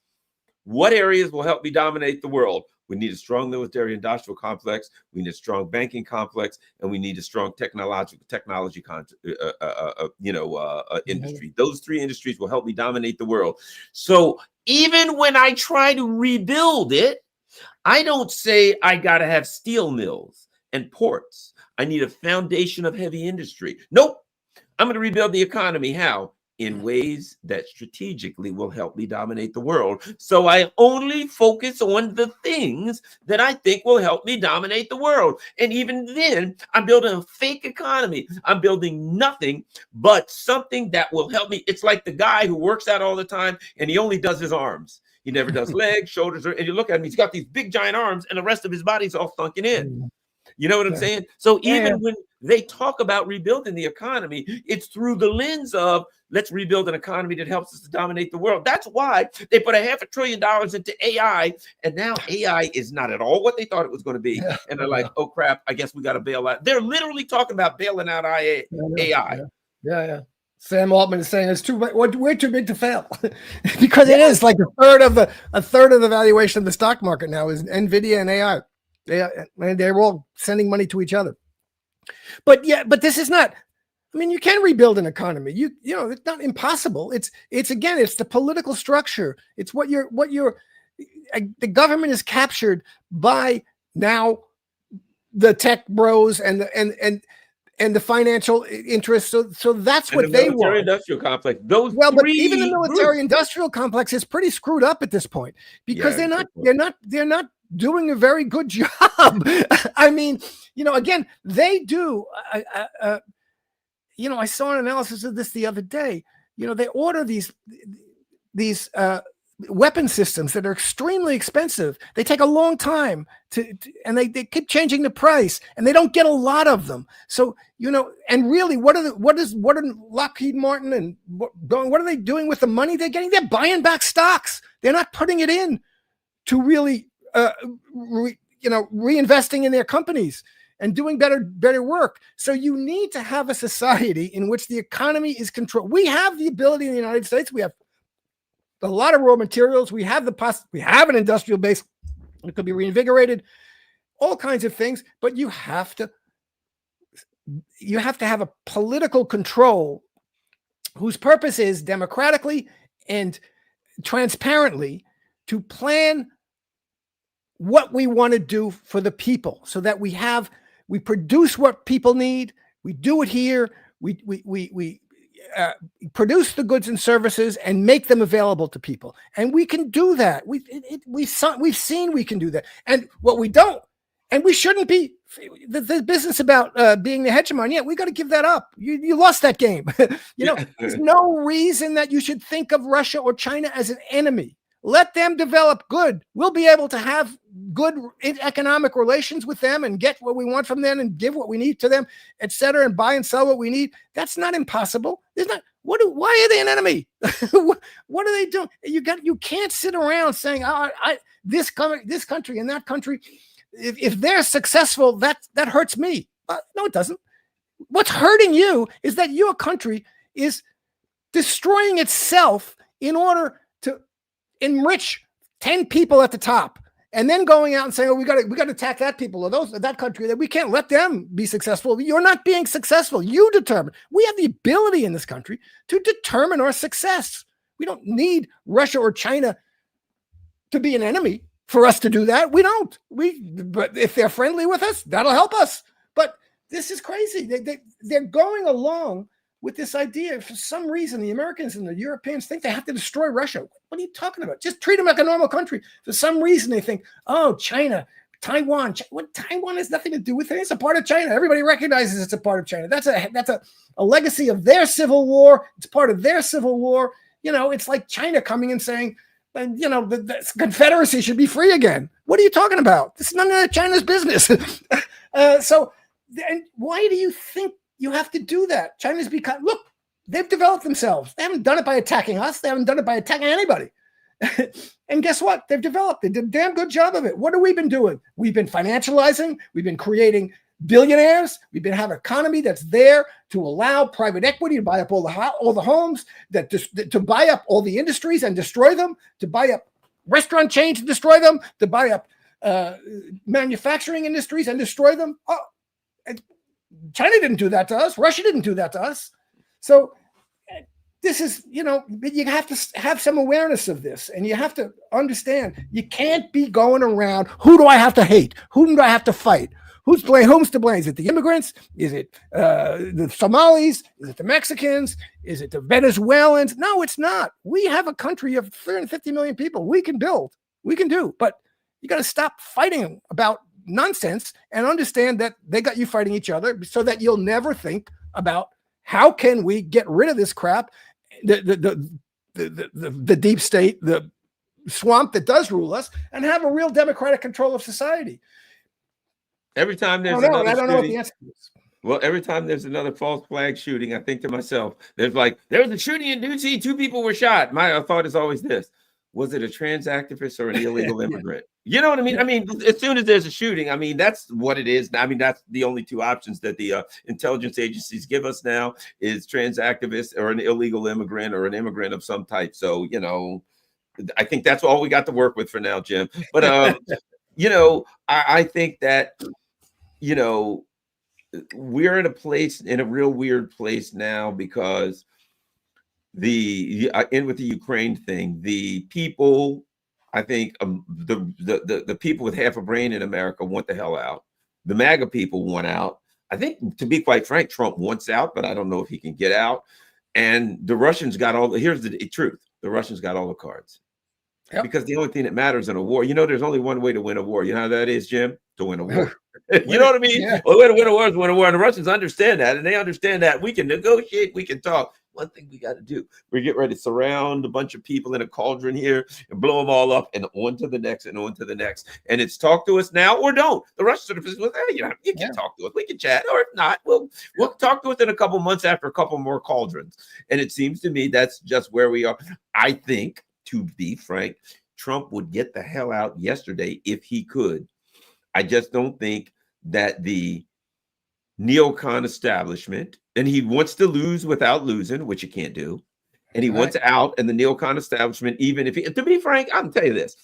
What areas will help me dominate the world? We need a strong military industrial complex. We need a strong banking complex, and we need a strong technology industry. Those three industries will help me dominate the world. So even when I try to rebuild it, I don't say I got to have steel mills and ports. I need a foundation of heavy industry. Nope. I'm going to rebuild the economy. How? In ways that strategically will help me dominate the world. So I only focus on the things that I think will help me dominate the world. And even then, I'm building a fake economy. I'm building nothing but something that will help me. It's like the guy who works out all the time and he only does his arms. He never does legs, shoulders, and you look at him, he's got these big giant arms and the rest of his body's all sunken in. You know what I'm saying? So even when they talk about rebuilding the economy, it's through the lens of let's rebuild an economy that helps us to dominate the world. That's why they put $500 billion into AI, and now AI is not at all what they thought it was going to be. And they're like, oh crap, I guess we got to bail out. They're literally talking about bailing out AI. Yeah. Sam Altman is saying it's way too big to fail, because it is like a third of the valuation of the stock market now is NVIDIA and AI. They're all sending money to each other. But this is not. I mean, you can rebuild an economy. You know, it's not impossible. It's the political structure. It's the government is captured by now the tech bros and the financial interests. So that's what they want. Military-industrial complex. But even the military-industrial complex is pretty screwed up at this point, because they're not doing a very good job. I mean, again, they do. I saw an analysis of this the other day. They order these weapon systems that are extremely expensive. They take a long time and they keep changing the price, and they don't get a lot of them. So, and really, what are Lockheed Martin and what are they doing with the money they're getting? They're buying back stocks. They're not putting it in to really, reinvesting in their companies and doing better work. So you need to have a society in which the economy is controlled. We have the ability in the United States. We have a lot of raw materials. We have we have an industrial base. It could be reinvigorated, all kinds of things. But you have to have a political control whose purpose is democratically and transparently to plan what we want to do for the people, so that we produce what people need. We do it here. We produce the goods and services and make them available to people, and we can do that. We've seen we can do that. And what we don't, and we shouldn't be, the business about being the hegemon. Yeah, we got to give that up. You lost that game. There's no reason that you should think of Russia or China as an enemy. Let them develop good. We'll be able to have good economic relations with them and get what we want from them and give what we need to them, et cetera, and buy and sell what we need. That's not impossible. There's not. Why are they an enemy? What are they doing? You can't sit around saying, this country and that country. If they're successful, that hurts me. No, it doesn't. What's hurting you is that your country is destroying itself in order to enrich 10 people at the top, and then going out and saying, "Oh, we got to attack that people or that country, that we can't let them be successful." You're not being successful. You determine. We have the ability in this country to determine our success. We don't need Russia or China to be an enemy for us to do that. We don't. But if they're friendly with us, that'll help us. But this is crazy. They're going along with this idea. For some reason, the Americans and the Europeans think they have to destroy Russia. What are you talking about? Just treat them like a normal country. For some reason, they think, oh, China, Taiwan. Taiwan has nothing to do with it. It's a part of China. Everybody recognizes it's a part of China. That's a legacy of their civil war. It's part of their civil war. It's like China coming and saying, the Confederacy should be free again. What are you talking about? This is none of China's business. And why do you think you have to do that? China's look, they've developed themselves. They haven't done it by attacking us. They haven't done it by attacking anybody. And guess what? They've developed. They did a damn good job of it. What have we been doing? We've been financializing. We've been creating billionaires. We've been having an economy that's there to allow private equity to buy up all the homes, to buy up all the industries and destroy them, to buy up restaurant chains and destroy them, to buy up manufacturing industries and destroy them. Oh, China didn't do that to us. Russia didn't do that to us. So this is, you have to have some awareness of this, and you have to understand you can't be going around. Who do I have to hate? Who do I have to fight? Who's to blame? Is it the immigrants? Is it the Somalis? Is it the Mexicans? Is it the Venezuelans? No, it's not. We have a country of 350 million people. We can build. We can do. But you got to stop fighting about nonsense and understand that they got you fighting each other, so that you'll never think about how can we get rid of this crap, the deep state, the swamp that does rule us, and have a real democratic control of society. Every time there's I don't know what the answer is. Well, every time there's another false flag shooting, I think to myself, there was a shooting in New York, 2 people were shot. My thought is always this: was it a trans activist or an illegal immigrant? You know what I mean? I mean, as soon as there's a shooting, I mean, that's what it is. I mean, that's the only 2 options that the intelligence agencies give us now, is trans activist or an illegal immigrant or an immigrant of some type. So, I think that's all we got to work with for now, Jim. But, I think that, we're in a real weird place now, because in with the Ukraine thing, the people, I think the people with half a brain in America want the hell out. The MAGA people want out. I think, to be quite frank, Trump wants out, but I don't know if he can get out. And the Russians got here's the truth: the Russians got all the cards. Yep. Because the only thing that matters in a war, there's only one way to win a war. You know how that is, Jim? To win a war. You know what I mean? Yeah. Well, the way to win a war is win a war. And the Russians understand that, and they understand that we can negotiate, we can talk. One thing we got to do, we get ready to surround a bunch of people in a cauldron here and blow them all up, and on to the next and on to the next. And it's talk to us now or don't. The Russians are the position, hey, you can talk to us. We can chat, or if not, we'll talk to us in a couple months after a couple more cauldrons. And it seems to me that's just where we are. I think, to be frank, Trump would get the hell out yesterday if he could. I just don't think that the neocon establishment, and he wants to lose without losing, which you can't do, and he wants out, and the neocon establishment, even if to be frank, I'll tell you this,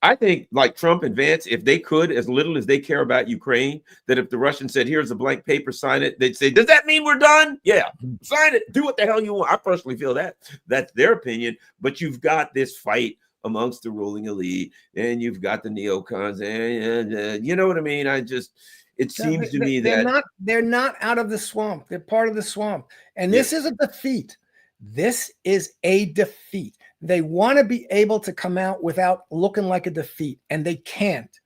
I think, like Trump and Vance, if they could, as little as they care about Ukraine, that if the Russians said, here's a blank paper, sign it, they'd say, does that mean we're done? Yeah, sign it, do what the hell you want. I personally feel that's their opinion. But you've got this fight amongst the ruling elite, and you've got the neocons, and you know what I mean? It seems to me that they're not out of the swamp. They're part of the swamp. And this is a defeat. This is a defeat. They want to be able to come out without looking like a defeat, and they can't.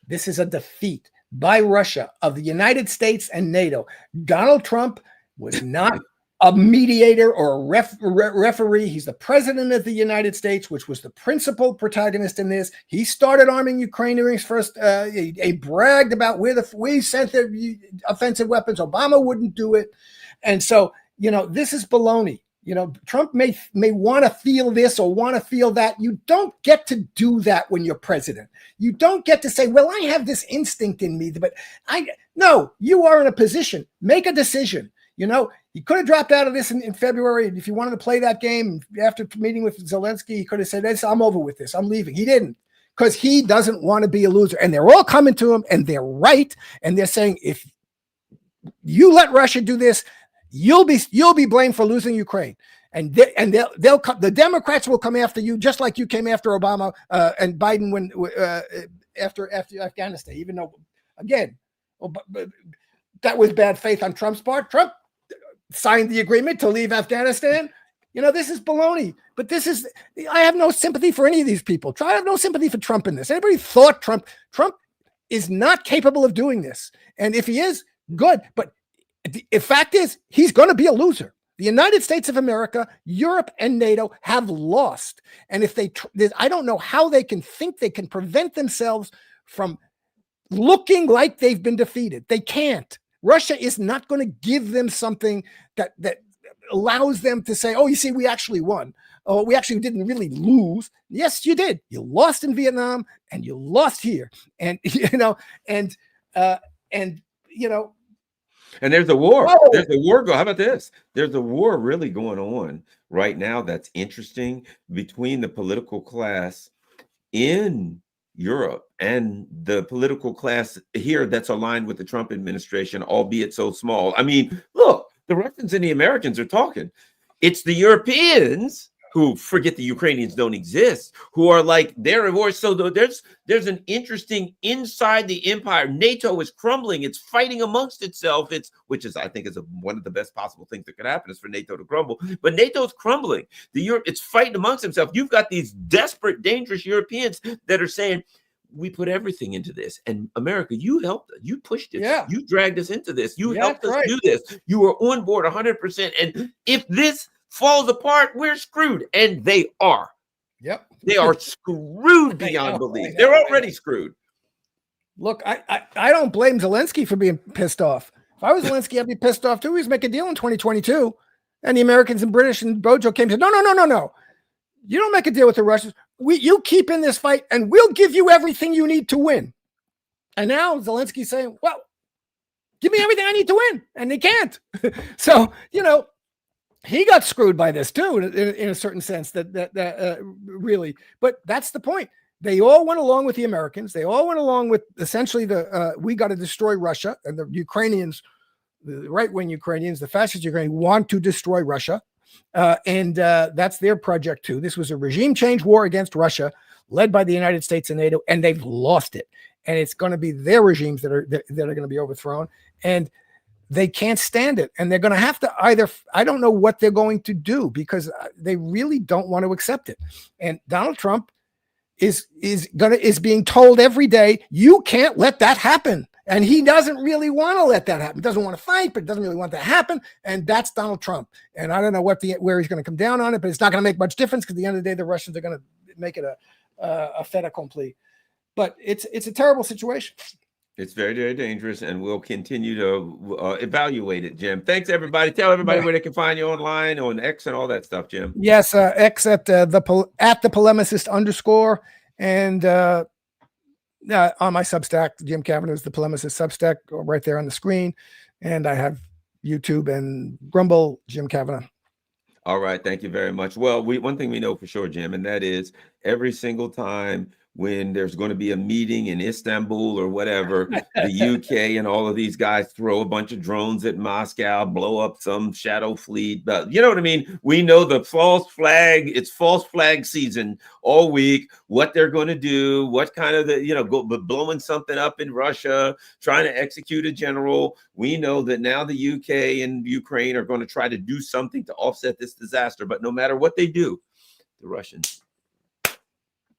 This is a defeat by Russia of the United States and NATO. Donald Trump was not a mediator or a referee. He's the president of the United States, which was the principal protagonist in this. He started arming Ukrainians first. He bragged about we sent the offensive weapons. Obama wouldn't do it. And so, this is baloney. You know, Trump may want to feel this or want to feel that. You don't get to do that when you're president. You don't get to say, well, I have this instinct in me, but no, you are in a position. Make a decision. You know, he could have dropped out of this in February. If you wanted to play that game after meeting with Zelensky, he could have said, I'm over with this. I'm leaving. He didn't, because he doesn't want to be a loser. And they're all coming to him, and they're right. And they're saying, if you let Russia do this, you'll be blamed for losing Ukraine, and they'll come, the Democrats will come after you, just like you came after Obama and Biden when after Afghanistan. Even though, again, that was bad faith on Trump's part. Trump signed the agreement to leave Afghanistan. You know, this is baloney. But I have no sympathy for any of these people. I have no sympathy for Trump in this. Anybody thought Trump is not capable of doing this, and if he is, good. But the fact is, he's going to be a loser. The United States of America, Europe, and NATO have lost. And if I don't know how they can think they can prevent themselves from looking like they've been defeated. They can't. Russia is not going to give them something that allows them to say, oh, you see, we actually won. Oh, we actually didn't really lose. Yes, you did. You lost in Vietnam, and you lost here. And, and there's a war. Whoa. There's a war. How about this? There's a war really going on right now that's interesting between the political class in Europe and the political class here that's aligned with the Trump administration, albeit so small. I mean, look, the Russians and the Americans are talking. It's the Europeans who forget the Ukrainians don't exist, who are like they're at war. So there's an interesting inside the empire. NATO is crumbling. It's fighting amongst itself. Which I think is one of the best possible things that could happen is for NATO to crumble. But NATO's crumbling. It's fighting amongst itself. You've got these desperate, dangerous Europeans that are saying, we put everything into this. And America, you helped us. You pushed it. Yeah. You dragged us into this. You helped us do this. You were on board 100%. And if this falls apart, we're screwed. And they are. Yep. They are screwed beyond belief. They're already screwed. Look, I don't blame Zelensky for being pissed off. If I was Zelensky, I'd be pissed off too. He's make a deal in 2022. And the Americans and British and Bojo came and said, no. You don't make a deal with the Russians. You keep in this fight, and we'll give you everything you need to win. And now Zelensky's saying, well, give me everything I need to win. And they can't. So, he got screwed by this too, in a certain sense that really, but that's the point. They all went along with the Americans. They all went along with essentially we got to destroy Russia, and the Ukrainians, the right-wing Ukrainians, the fascist Ukrainians want to destroy Russia. And that's their project too. This was a regime change war against Russia led by the United States and NATO, and they've lost it. And it's going to be their regimes that are going to be overthrown. And they can't stand it. And they're going to have to I don't know what they're going to do, because they really don't want to accept it. And Donald Trump is being told every day, you can't let that happen. And he doesn't really want to let that happen. He doesn't want to fight, but doesn't really want that to happen. And that's Donald Trump. And I don't know where he's going to come down on it, but it's not going to make much difference, because at the end of the day, the Russians are going to make it a fait accompli. But it's a terrible situation. It's very, very dangerous, and we'll continue to evaluate it, Jim. Thanks, everybody. Tell everybody where they can find you online, on X and all that stuff, Jim. Yes, X at the polemicist _ and on my Substack, Jim Kavanagh, the Polemicist Substack, right there on the screen. And I have YouTube and Grumble, Jim Kavanagh. All right. Thank you very much. Well, one thing we know for sure, Jim, and that is every single time when there's going to be a meeting in Istanbul or whatever, the UK and all of these guys throw a bunch of drones at Moscow, blow up some shadow fleet. But you know what I mean? We know it's false flag season all week, what they're going to do, what kind of blowing something up in Russia, trying to execute a general. We know that now the UK and Ukraine are going to try to do something to offset this disaster. But no matter what they do, the Russians,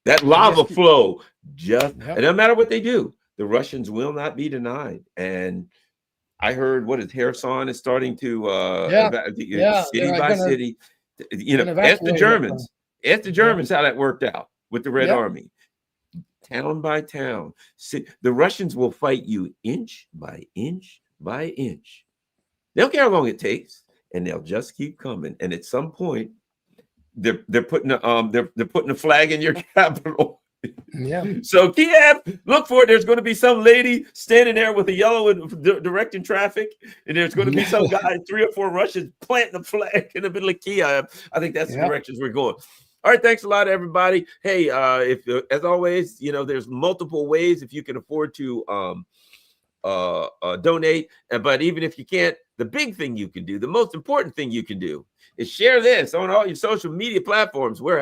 that lava flow, and no matter what they do, the Russians will not be denied. And I heard Kherson is starting to city by city. Ask the Germans how that worked out with the Red Army, town by town. The Russians will fight you inch by inch by inch. They don't care how long it takes. and they'll just keep coming. And at some point, they're putting a flag in your capital. Yeah. So Kiev, look for it. There's going to be some lady standing there with a yellow and directing traffic, and there's going to be some guy, 3 or 4 Russians planting a flag in the middle of Kiev. I think that's the directions we're going. All right, thanks a lot, everybody. Hey, if as always, you know, there's multiple ways if you can afford to donate, but even if you can't, the big thing you can do, the most important thing you can do, is share this on all your social media platforms. We're